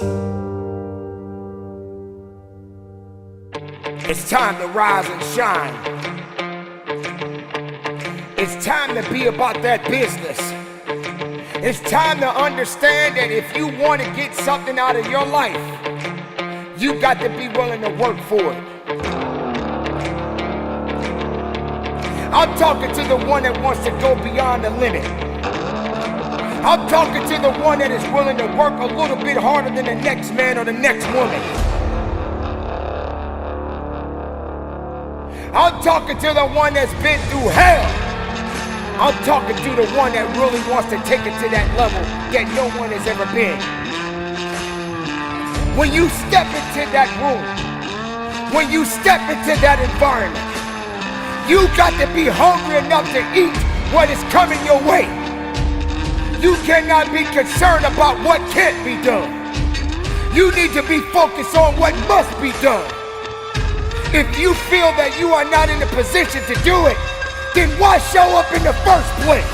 It's time to rise and shine. It's time to be about that business. It's time to understand that if you want to get something out of your life, you got to be willing to work for it. I'm talking to the one that wants to go beyond the limit. I'm talking to the one that is willing to work a little bit harder than the next man or the next woman. I'm talking to the one that's been through hell. I'm talking to the one that really wants to take it to that level that no one has ever been. When you step into that room, when you step into that environment, you got to be hungry enough to eat what is coming your way. You cannot be concerned about what can't be done. You need to be focused on what must be done. If you feel that you are not in a position to do it, then why show up in the first place?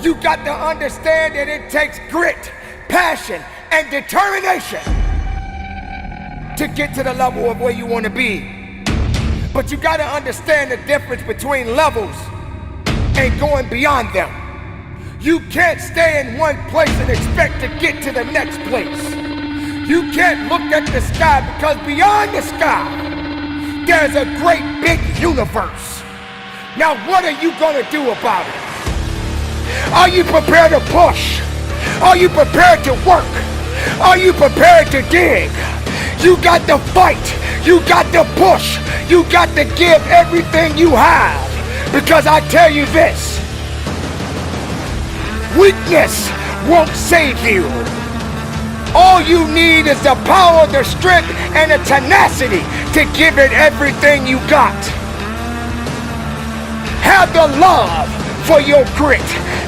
You got to understand that it takes grit, passion, and determination to get to the level of where you want to be. But you got to understand the difference between levels and going beyond them. You can't stay in one place and expect to get to the next place. You can't look at the sky because beyond the sky, there's a great big universe. Now what are you gonna do about it? Are you prepared to push? Are you prepared to work? Are you prepared to dig? You got to fight. You got to push. You got to give everything you have. Because I tell you this, weakness won't save you. All you need is the power, the strength, and the tenacity to give it everything you got. Have the love for your grit.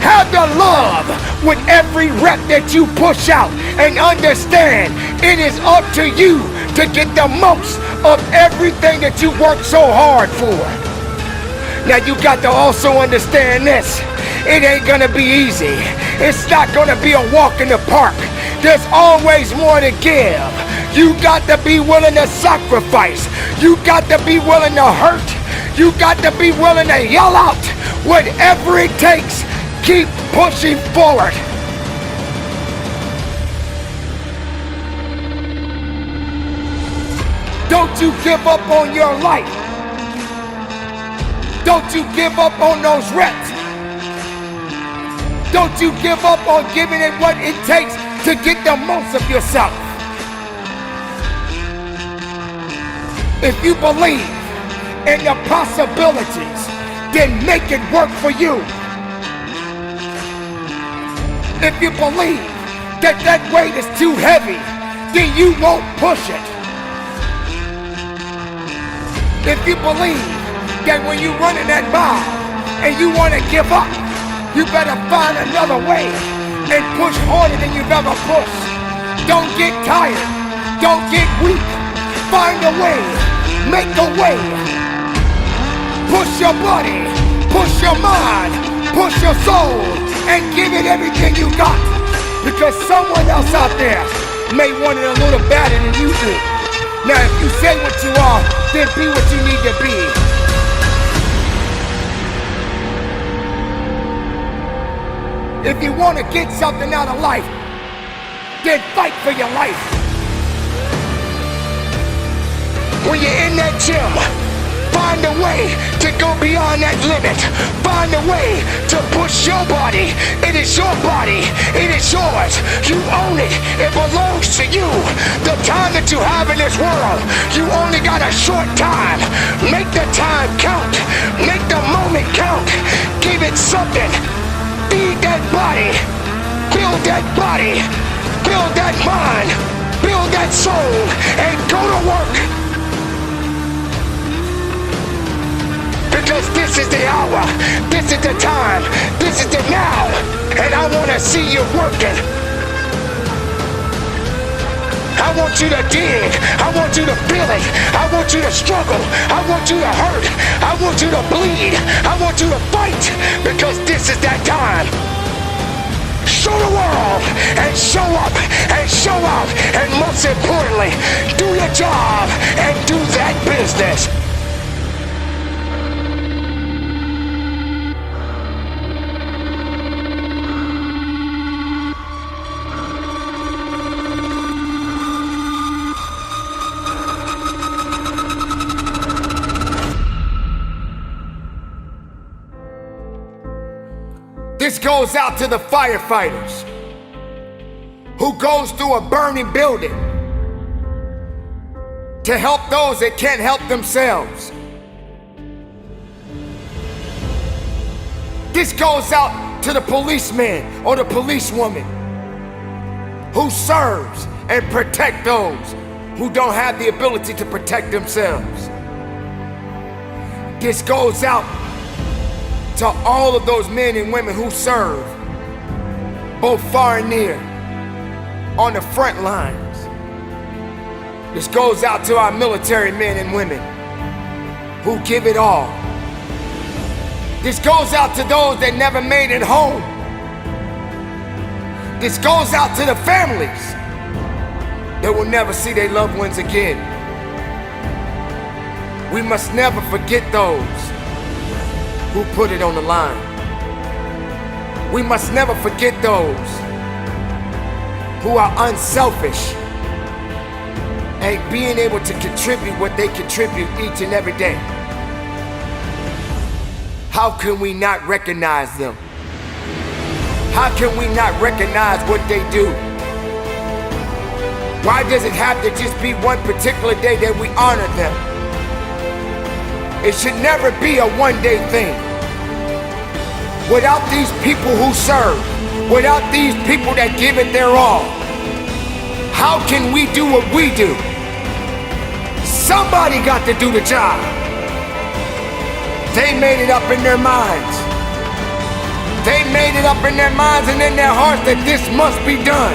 Have the love with every rep that you push out, and understand it is up to you to get the most of everything that you work so hard for. Now you got to also understand this. It ain't gonna be easy. It's not gonna be a walk in the park. There's always more to give. You got to be willing to sacrifice. You got to be willing to hurt. You got to be willing to yell out. Whatever it takes, keep pushing forward. Don't you give up on your life. Don't you give up on those reps. Don't you give up on giving it what it takes to get the most of yourself. If you believe in the possibilities, then make it work for you. If you believe that that weight is too heavy, then you won't push it. If you believe that when you're running that mile and you want to give up, you better find another way and push harder than you've ever pushed. Don't get tired. Don't get weak. Find a way. Make a way. Push your body. Push your mind. Push your soul. And give it everything you got. Because someone else out there may want it a little better than you do. Now, if you say what you are, then be what you need to be. If you want to get something out of life, then fight for your life. When you're in that gym, find a way to go beyond that limit. Find a way to push your body. It is your body. It is yours. You own it. It belongs to you. The time that you have in this world, you only got a short time. Make the time count. Make the moment count. Give it something. Feed that body. Build that body. Build that mind. Build that soul. And go to work. Because this is the hour, this is the time, this is the now, and I want to see you working. I want you to dig, I want you to feel it, I want you to struggle, I want you to hurt, I want you to bleed, I want you to fight, because this is that time. Show the world, and show up, and show out, and most importantly, do your job, and do that business. This goes out to the firefighters who goes through a burning building to help those that can't help themselves. This goes out to the policeman or the policewoman who serves and protect those who don't have the ability to protect themselves. This goes out to all of those men and women who serve, both far and near, on the front lines. This goes out to our military men and women who give it all. This goes out to those that never made it home. This goes out to the families that will never see their loved ones again. We must never forget those who put it on the line. We must never forget those who are unselfish and being able to contribute what they contribute each and every day. How can we not recognize them? How can we not recognize what they do? Why does it have to just be one particular day that we honor them? It should never be a one-day thing. Without these people who serve, without these people that give it their all, how can we do what we do? Somebody got to do the job. They made it up in their minds. They made it up in their minds and in their hearts that this must be done.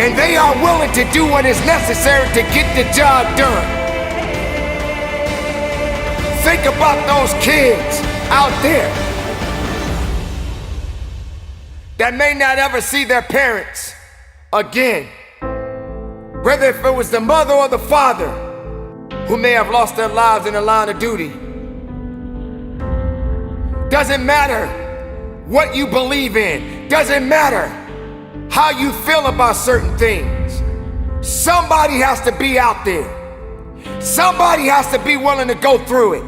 And they are willing to do what is necessary to get the job done. Think about those kids out there that may not ever see their parents again. Whether if it was the mother or the father who may have lost their lives in the line of duty. Doesn't matter what you believe in. Doesn't matter how you feel about certain things. Somebody has to be out there. Somebody has to be willing to go through it.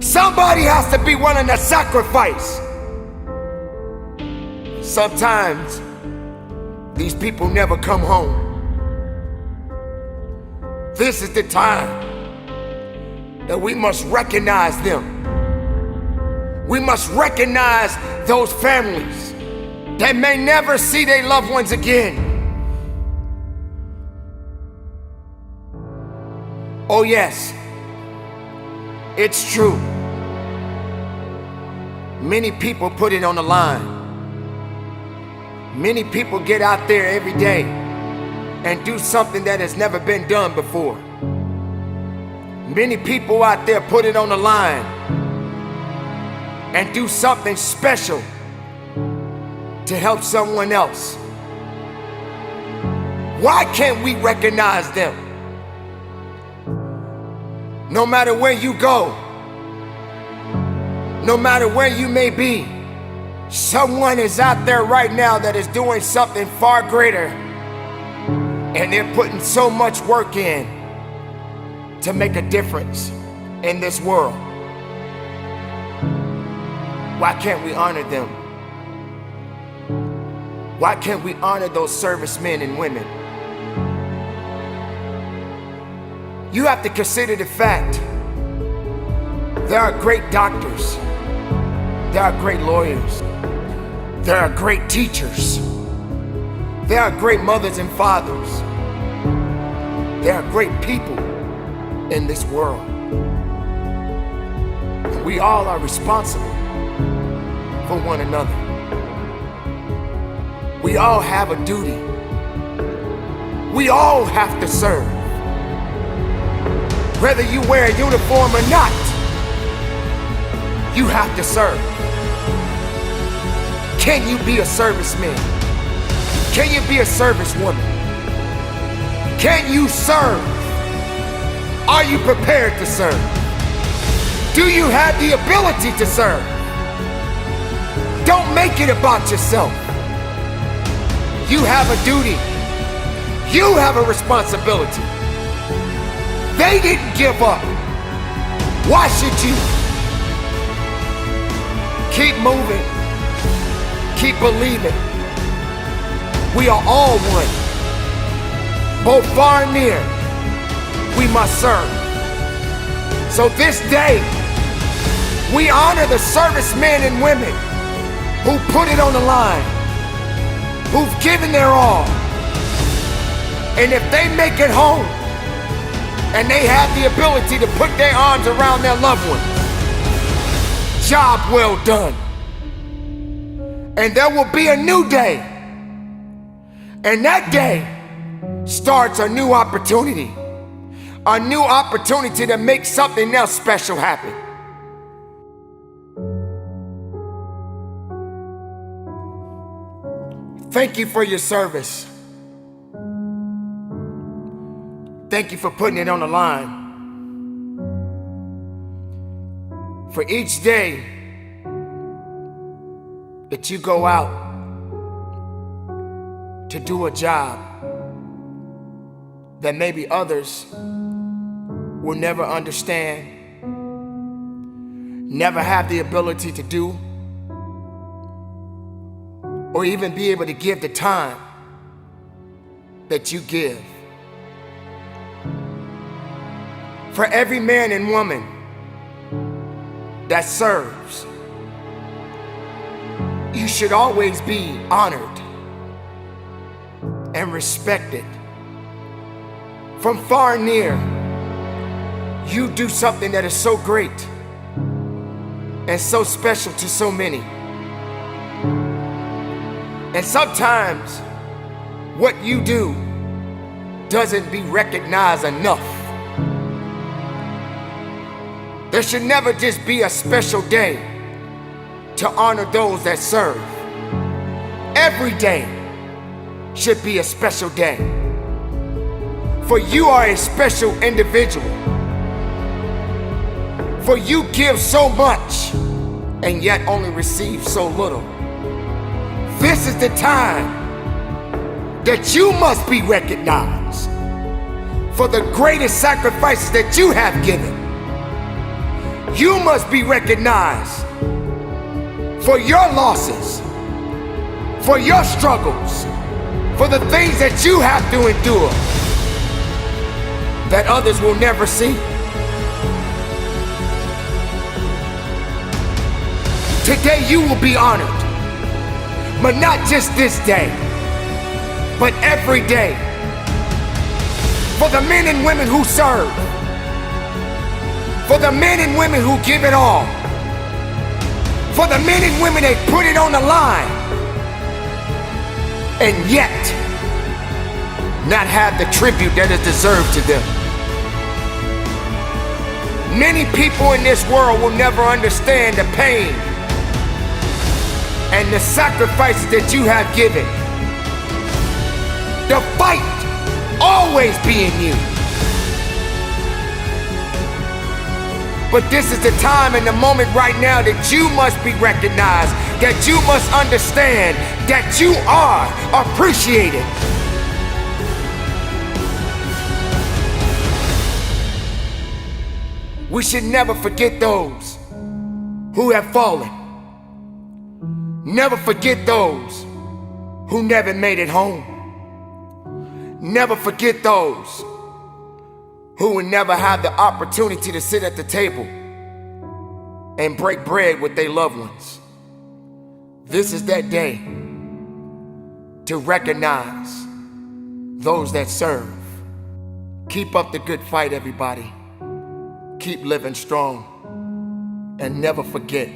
Somebody has to be willing to sacrifice. Sometimes these people never come home. This is the time that we must recognize them. We must recognize those families that may never see their loved ones again. Oh yes, it's true. Many people put it on the line. Many people get out there every day and do something that has never been done before. Many people out there put it on the line and do something special to help someone else. Why can't we recognize them? No matter where you go, no matter where you may be, someone is out there right now that is doing something far greater, and they're putting so much work in to make a difference in this world. Why can't we honor them? Why can't we honor those servicemen and women? You have to consider the fact there are great doctors, there are great lawyers, there are great teachers, there are great mothers and fathers, there are great people in this world. And we all are responsible for one another. We all have a duty. We all have to serve. Whether you wear a uniform or not, you have to serve. Can you be a serviceman? Can you be a servicewoman? Can you serve? Are you prepared to serve? Do you have the ability to serve? Don't make it about yourself. You have a duty. You have a responsibility. They didn't give up. Why should you? Keep moving. Keep believing. We are all one. Both far and near, we must serve. So this day, we honor the servicemen and women who put it on the line, who've given their all. And if they make it home, and they have the ability to put their arms around their loved ones, job well done. And there will be a new day. And that day starts a new opportunity. A new opportunity to make something else special happen. Thank you for your service. Thank you for putting it on the line. For each day that you go out to do a job that maybe others will never understand, never have the ability to do, or even be able to give the time that you give. For every man and woman that serves, you should always be honored and respected. From far and near, you do something that is so great and so special to so many. And sometimes what you do doesn't be recognized enough. There should never just be a special day to honor those that serve. Every day should be a special day. For you are a special individual. For you give so much and yet only receive so little. This is the time that you must be recognized for the greatest sacrifices that you have given. You must be recognized for your losses, for your struggles, for the things that you have to endure that others will never see. Today you will be honored, but not just this day, but every day, for the men and women who serve, for the men and women who give it all, for the men and women that put it on the line, and yet not have the tribute that is deserved to them. Many people in this world will never understand the pain and the sacrifices that you have given. The fight always be in you. But this is the time and the moment right now that you must be recognized, that you must understand that you are appreciated. We should never forget those who have fallen. Never forget those who never made it home. Never forget those who will never have the opportunity to sit at the table and break bread with their loved ones. This is that day to recognize those that serve. Keep up the good fight, everybody. Keep living strong, and never forget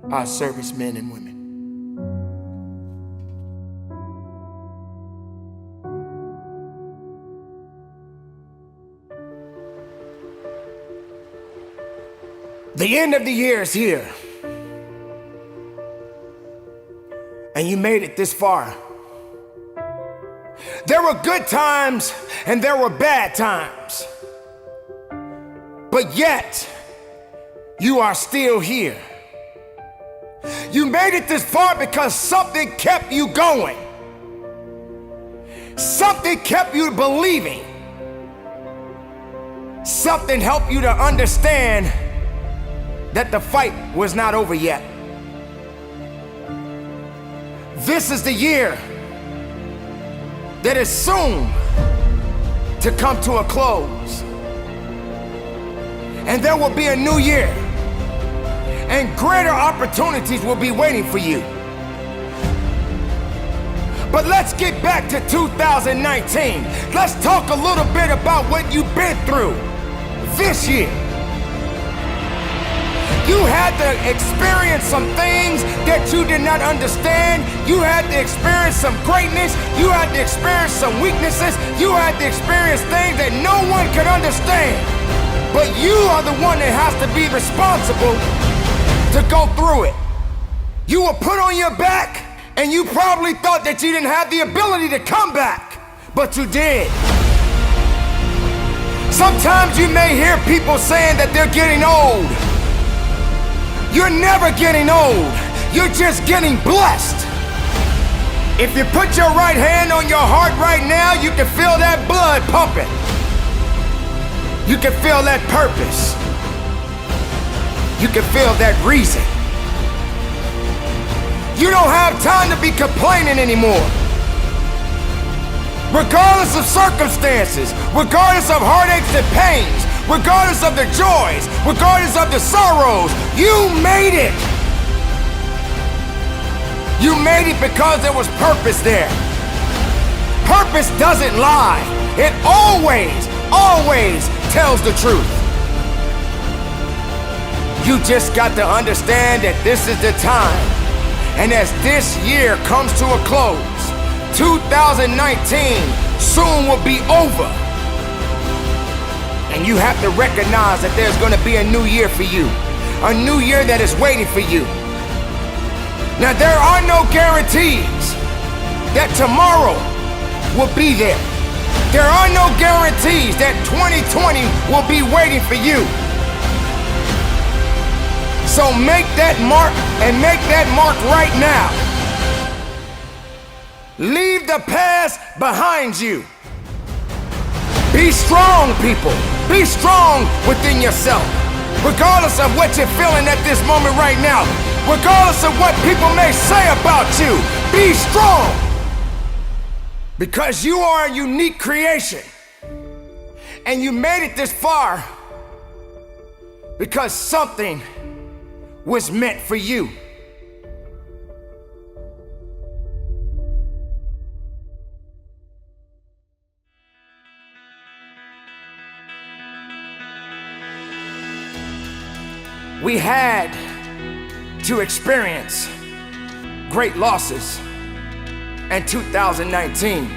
our servicemen and women. The end of the year is here, and you made it this far. There were good times and there were bad times, but yet you are still here. You made it this far because something kept you going. Something kept you believing. Something helped you to understand that the fight was not over yet. This is the year that is soon to come to a close. And there will be a new year, and greater opportunities will be waiting for you. But let's get back to 2019. Let's talk a little bit about what you've been through this year. You had to experience some things that you did not understand. You had to experience some greatness. You had to experience some weaknesses. You had to experience things that no one could understand. But you are the one that has to be responsible to go through it. You were put on your back, and you probably thought that you didn't have the ability to come back, but you did. Sometimes you may hear people saying that they're getting old. You're never getting old. You're just getting blessed. If you put your right hand on your heart right now, you can feel that blood pumping. You can feel that purpose. You can feel that reason. You don't have time to be complaining anymore. Regardless of circumstances, regardless of heartaches and pains, regardless of the joys, regardless of the sorrows, you made it. You made it because there was purpose there. Purpose doesn't lie. It always tells the truth. You just got to understand that this is the time. And as this year comes to a close, 2019 soon will be over. And you have to recognize that there's going to be a new year for you. A new year that is waiting for you. Now, there are no guarantees that tomorrow will be there. There are no guarantees that 2020 will be waiting for you. So make that mark, and make that mark right now. Leave the past behind you. Be strong, people. Be strong within yourself. Regardless of what you're feeling at this moment right now, regardless of what people may say about you, be strong. Because you are a unique creation. And you made it this far because something was meant for you. We had to experience great losses in 2019.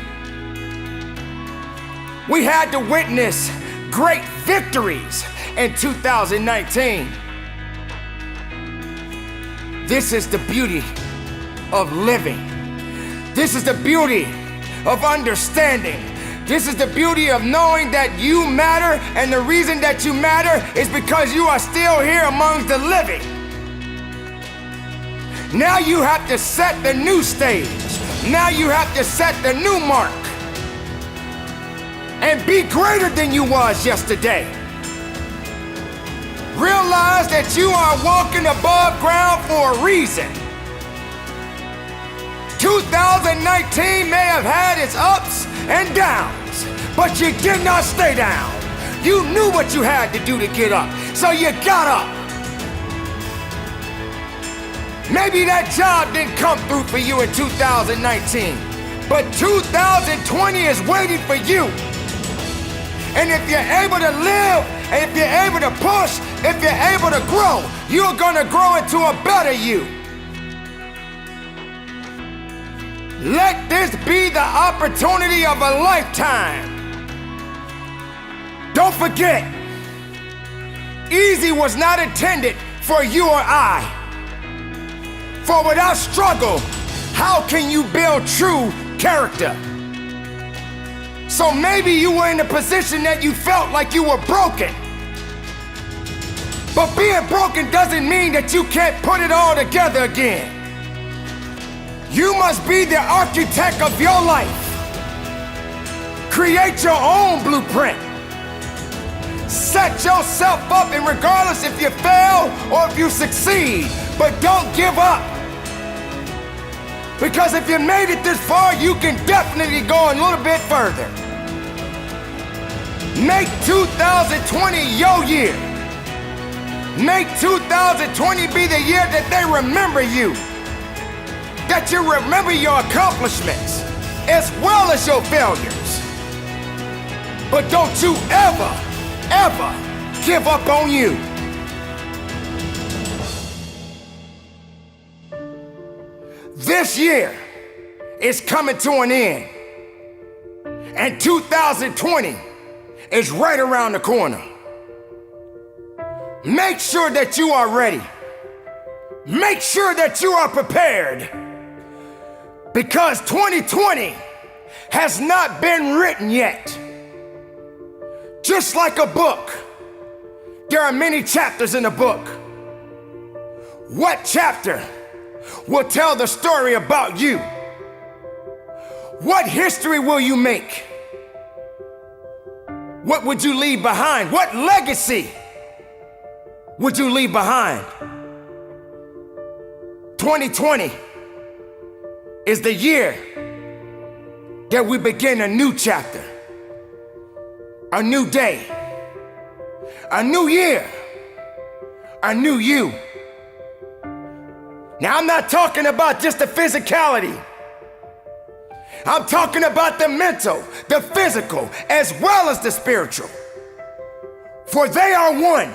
We had to witness great victories in 2019. This is the beauty of living. This is the beauty of understanding. This is the beauty of knowing that you matter, and the reason that you matter is because you are still here among the living. Now you have to set the new stage. Now you have to set the new mark. And be greater than you was yesterday. Realize that you are walking above ground for a reason. 2019 may have had its ups and downs, but you did not stay down. You knew what you had to do to get up, so you got up. Maybe that job didn't come through for you in 2019, but 2020 is waiting for you. And if you're able to live, and if you're able to push, if you're able to grow, you're gonna grow into a better you. Let this be the opportunity of a lifetime. Don't forget, easy was not intended for you or I. For without struggle, how can you build true character? So maybe you were in a position that you felt like you were broken. But being broken doesn't mean that you can't put it all together again. You must be the architect of your life. Create your own blueprint. Set yourself up, and regardless if you fail or if you succeed, but don't give up. Because if you made it this far, you can definitely go a little bit further. Make 2020 your year. Make 2020 be the year that they remember you. That you remember your accomplishments as well as your failures. But don't you ever, ever give up on you. This year is coming to an end, and 2020 is right around the corner. Make sure that you are ready. Make sure that you are prepared, because 2020 has not been written yet. Just like a book, there are many chapters in a book. What chapter will tell the story about you? What history will you make? What would you leave behind? What legacy would you leave behind? 2020 is the year that we begin a new chapter, a new day, a new year, a new you. Now, I'm not talking about just the physicality. I'm talking about the mental, the physical, as well as the spiritual. For they are one.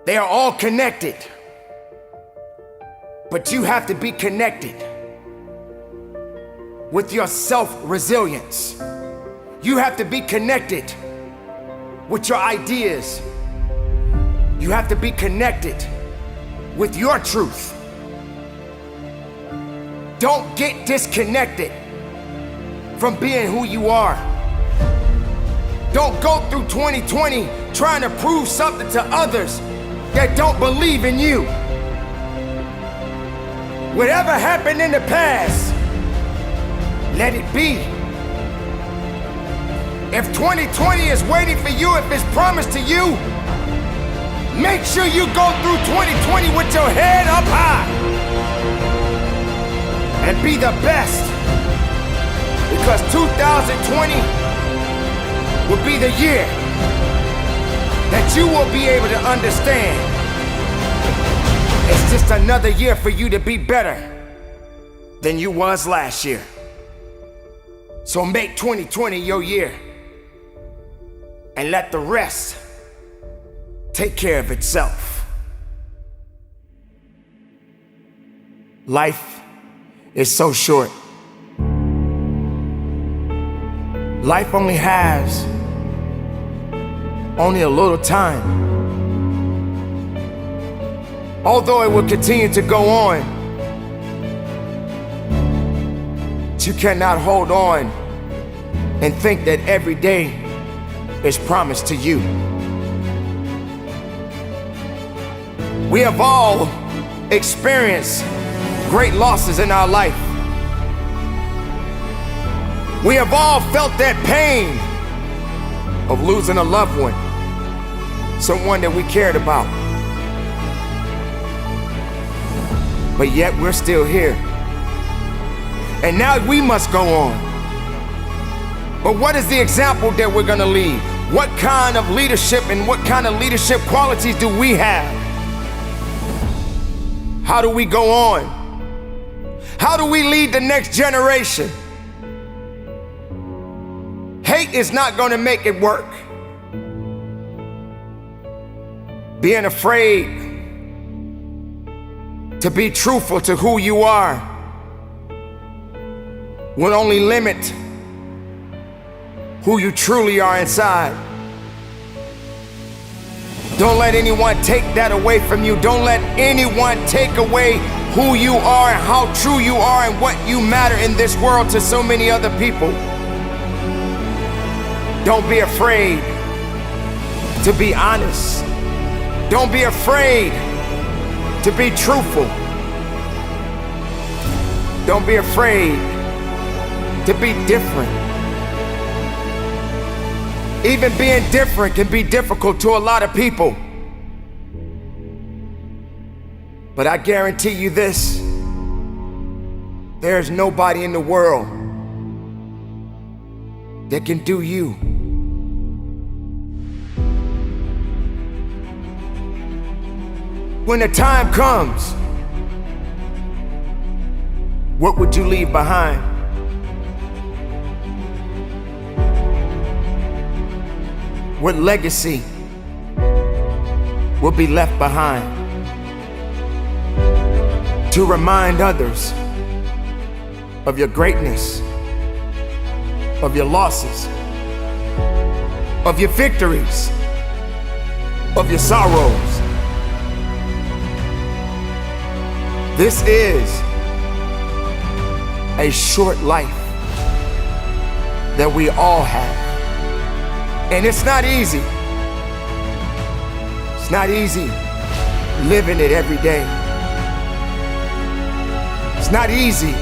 They are all connected. But you have to be connected with your self-resilience. You have to be connected with your ideas. You have to be connected with your truth. Don't get disconnected from being who you are. Don't go through 2020 trying to prove something to others that don't believe in you. Whatever happened in the past, let it be. If 2020 is waiting for you, if it's promised to you, make sure you go through 2020 with your head up high and be the best, because 2020 will be the year that you will be able to understand it's just another year for you to be better than you was last year. So make 2020 your year and let the rest take care of itself. Life is so short. Life only has only a little time. Although it will continue to go on, you cannot hold on and think that every day is promised to you. We have all experienced great losses in our life. We have all felt that pain of losing a loved one, someone that we cared about. But yet we're still here. And now we must go on. But what is the example that we're gonna leave? What kind of leadership and what kind of leadership qualities do we have? How do we go on? How do we lead the next generation? Hate is not gonna make it work. Being afraid to be truthful to who you are will only limit who you truly are inside. Don't let anyone take that away from you. Don't let anyone take away who you are and how true you are and what you matter in this world to so many other people. Don't be afraid to be honest. Don't be afraid to be truthful. Don't be afraid to be different. Even being different can be difficult to a lot of people. But I guarantee you this, there's nobody in the world that can do you. When the time comes, what would you leave behind? What legacy will be left behind to remind others of your greatness, of your losses, of your victories, of your sorrows? This is a short life that we all have. And it's not easy. It's not easy living it every day. It's not easy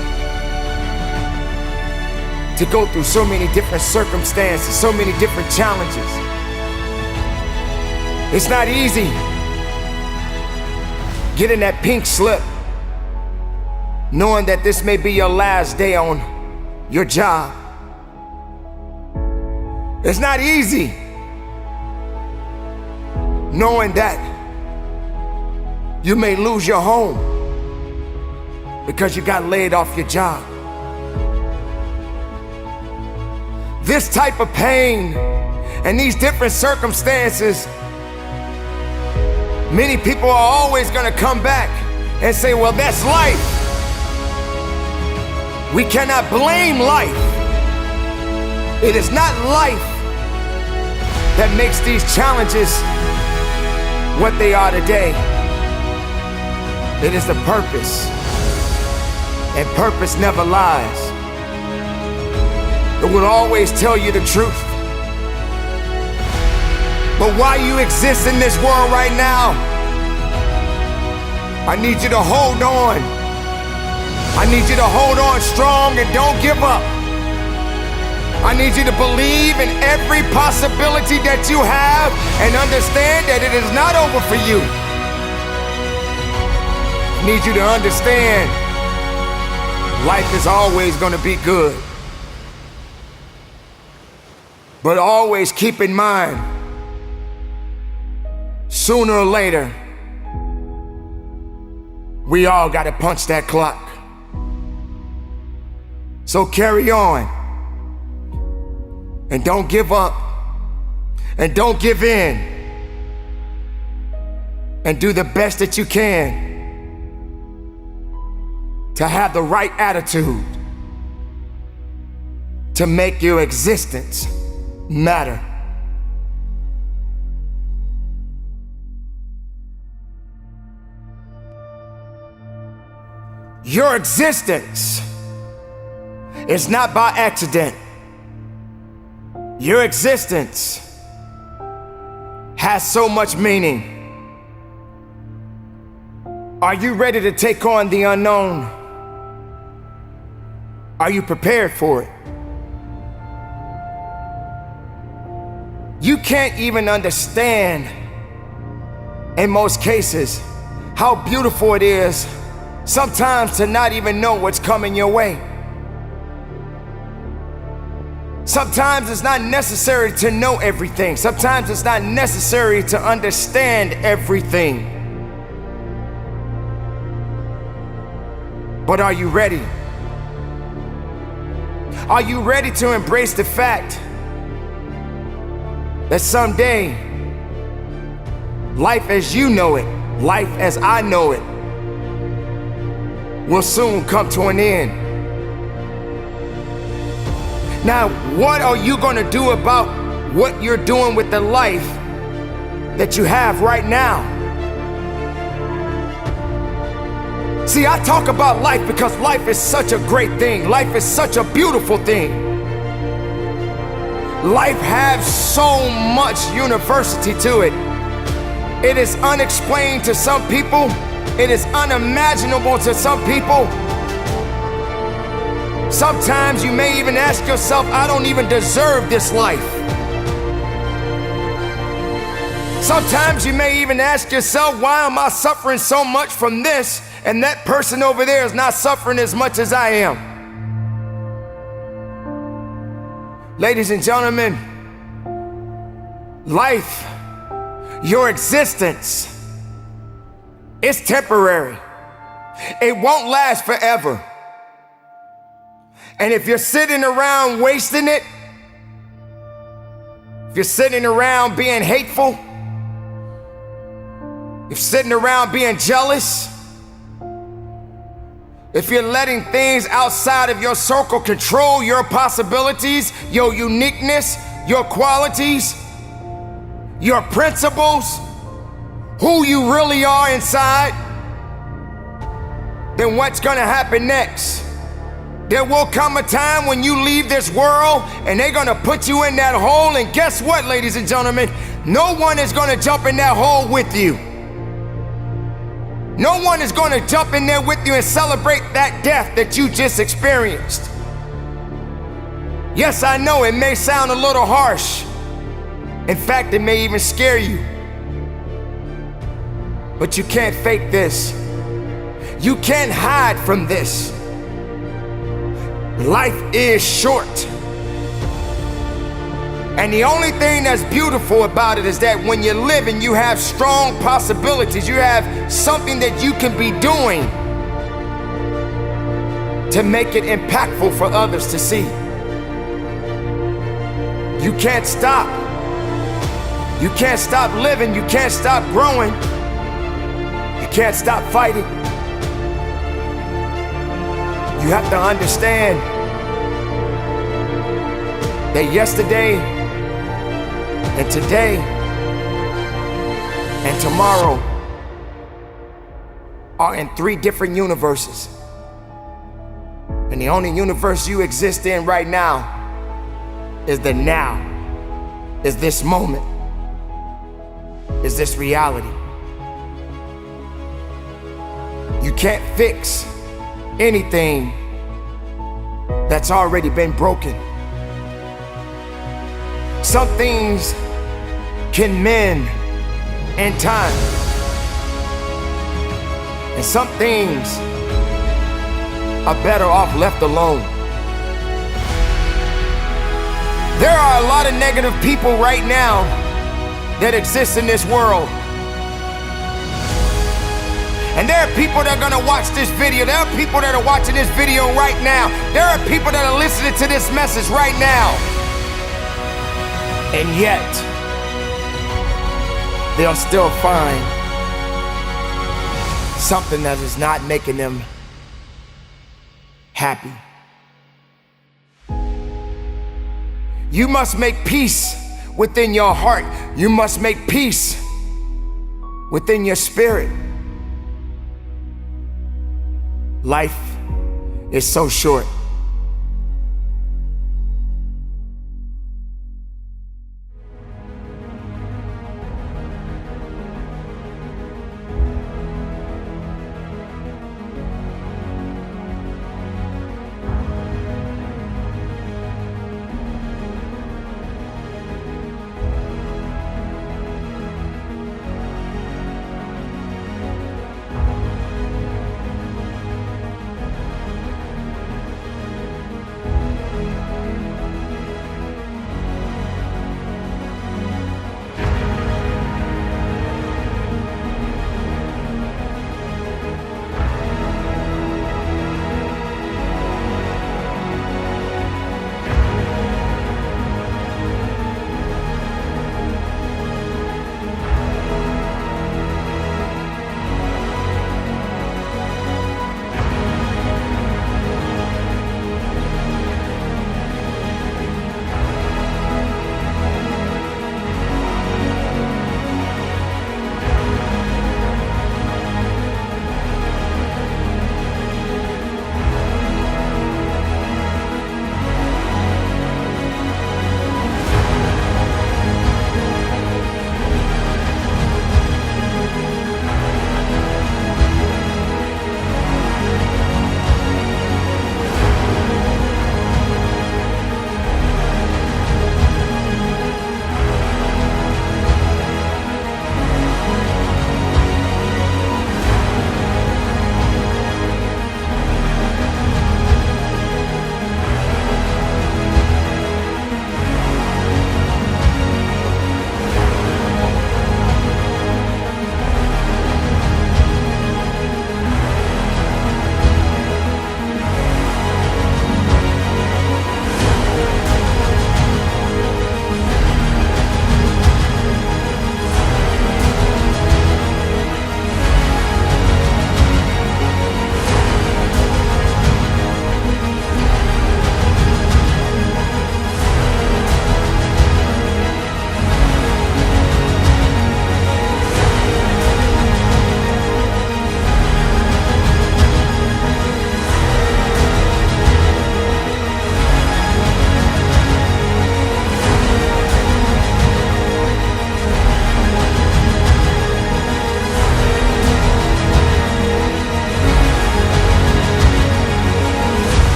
to go through so many different circumstances, so many different challenges. It's not easy getting that pink slip, knowing that this may be your last day on your job. It's not easy knowing that you may lose your home because you got laid off your job. This type of pain and these different circumstances, many people are always gonna come back and say, well, that's life. We cannot blame life. It is not life that makes these challenges what they are today. It is the purpose, and purpose never lies. It will always tell you the truth. But while you exist in this world right now, I need you to hold on I need you to hold on strong and don't give up. I need you to believe in every possibility that you have and understand that it is not over for you. I need you to understand life is always going to be good. But always keep in mind, sooner or later, we all got to punch that clock. So carry on. And don't give up. And don't give in. And do the best that you can to have the right attitude to make your existence matter. Your existence is not by accident. Your existence has so much meaning. Are you ready to take on the unknown? Are you prepared for it? You can't even understand, in most cases, how beautiful it is sometimes to not even know what's coming your way. Sometimes it's not necessary to know everything. Sometimes it's not necessary to understand everything. But are you ready? Are you ready to embrace the fact that someday, life as you know it, life as I know it, will soon come to an end? Now, what are you going to do about what you're doing with the life that you have right now? See, I talk about life because life is such a great thing. Life is such a beautiful thing. Life has so much university to it. It is unexplained to some people. It is unimaginable to some people. Sometimes you may even ask yourself, I don't even deserve this life. Sometimes you may even ask yourself, why am I suffering so much from this and that person over there is not suffering as much as I am? Ladies and gentlemen, life, your existence, is temporary. It won't last forever. And if you're sitting around wasting it, if you're sitting around being hateful, if you're sitting around being jealous, if you're letting things outside of your circle control your possibilities, your uniqueness, your qualities, your principles, who you really are inside, then what's gonna happen next? There will come a time when you leave this world and they're gonna put you in that hole, and guess what, ladies and gentlemen? No one is gonna jump in that hole with you. No one is gonna jump in there with you and celebrate that death that you just experienced. Yes, I know it may sound a little harsh. In fact, it may even scare you. But you can't fake this. You can't hide from this. Life is short. And the only thing that's beautiful about it is that when you're living, you have strong possibilities. You have something that you can be doing to make it impactful for others to see. You can't stop. You can't stop living. You can't stop growing. You can't stop fighting. You have to understand that yesterday and today and tomorrow are in 3 different universes. And the only universe you exist in right now is the now, is this moment, is this reality. You can't fix anything that's already been broken. Some things can mend in time, and some things are better off left alone. There are a lot of negative people right now that exist in this world. And there are people that are gonna watch this video. There are people that are watching this video right now. There are people that are listening to this message right now. And yet, they'll still find something that is not making them happy. You must make peace within your heart. You must make peace within your spirit. Life is so short.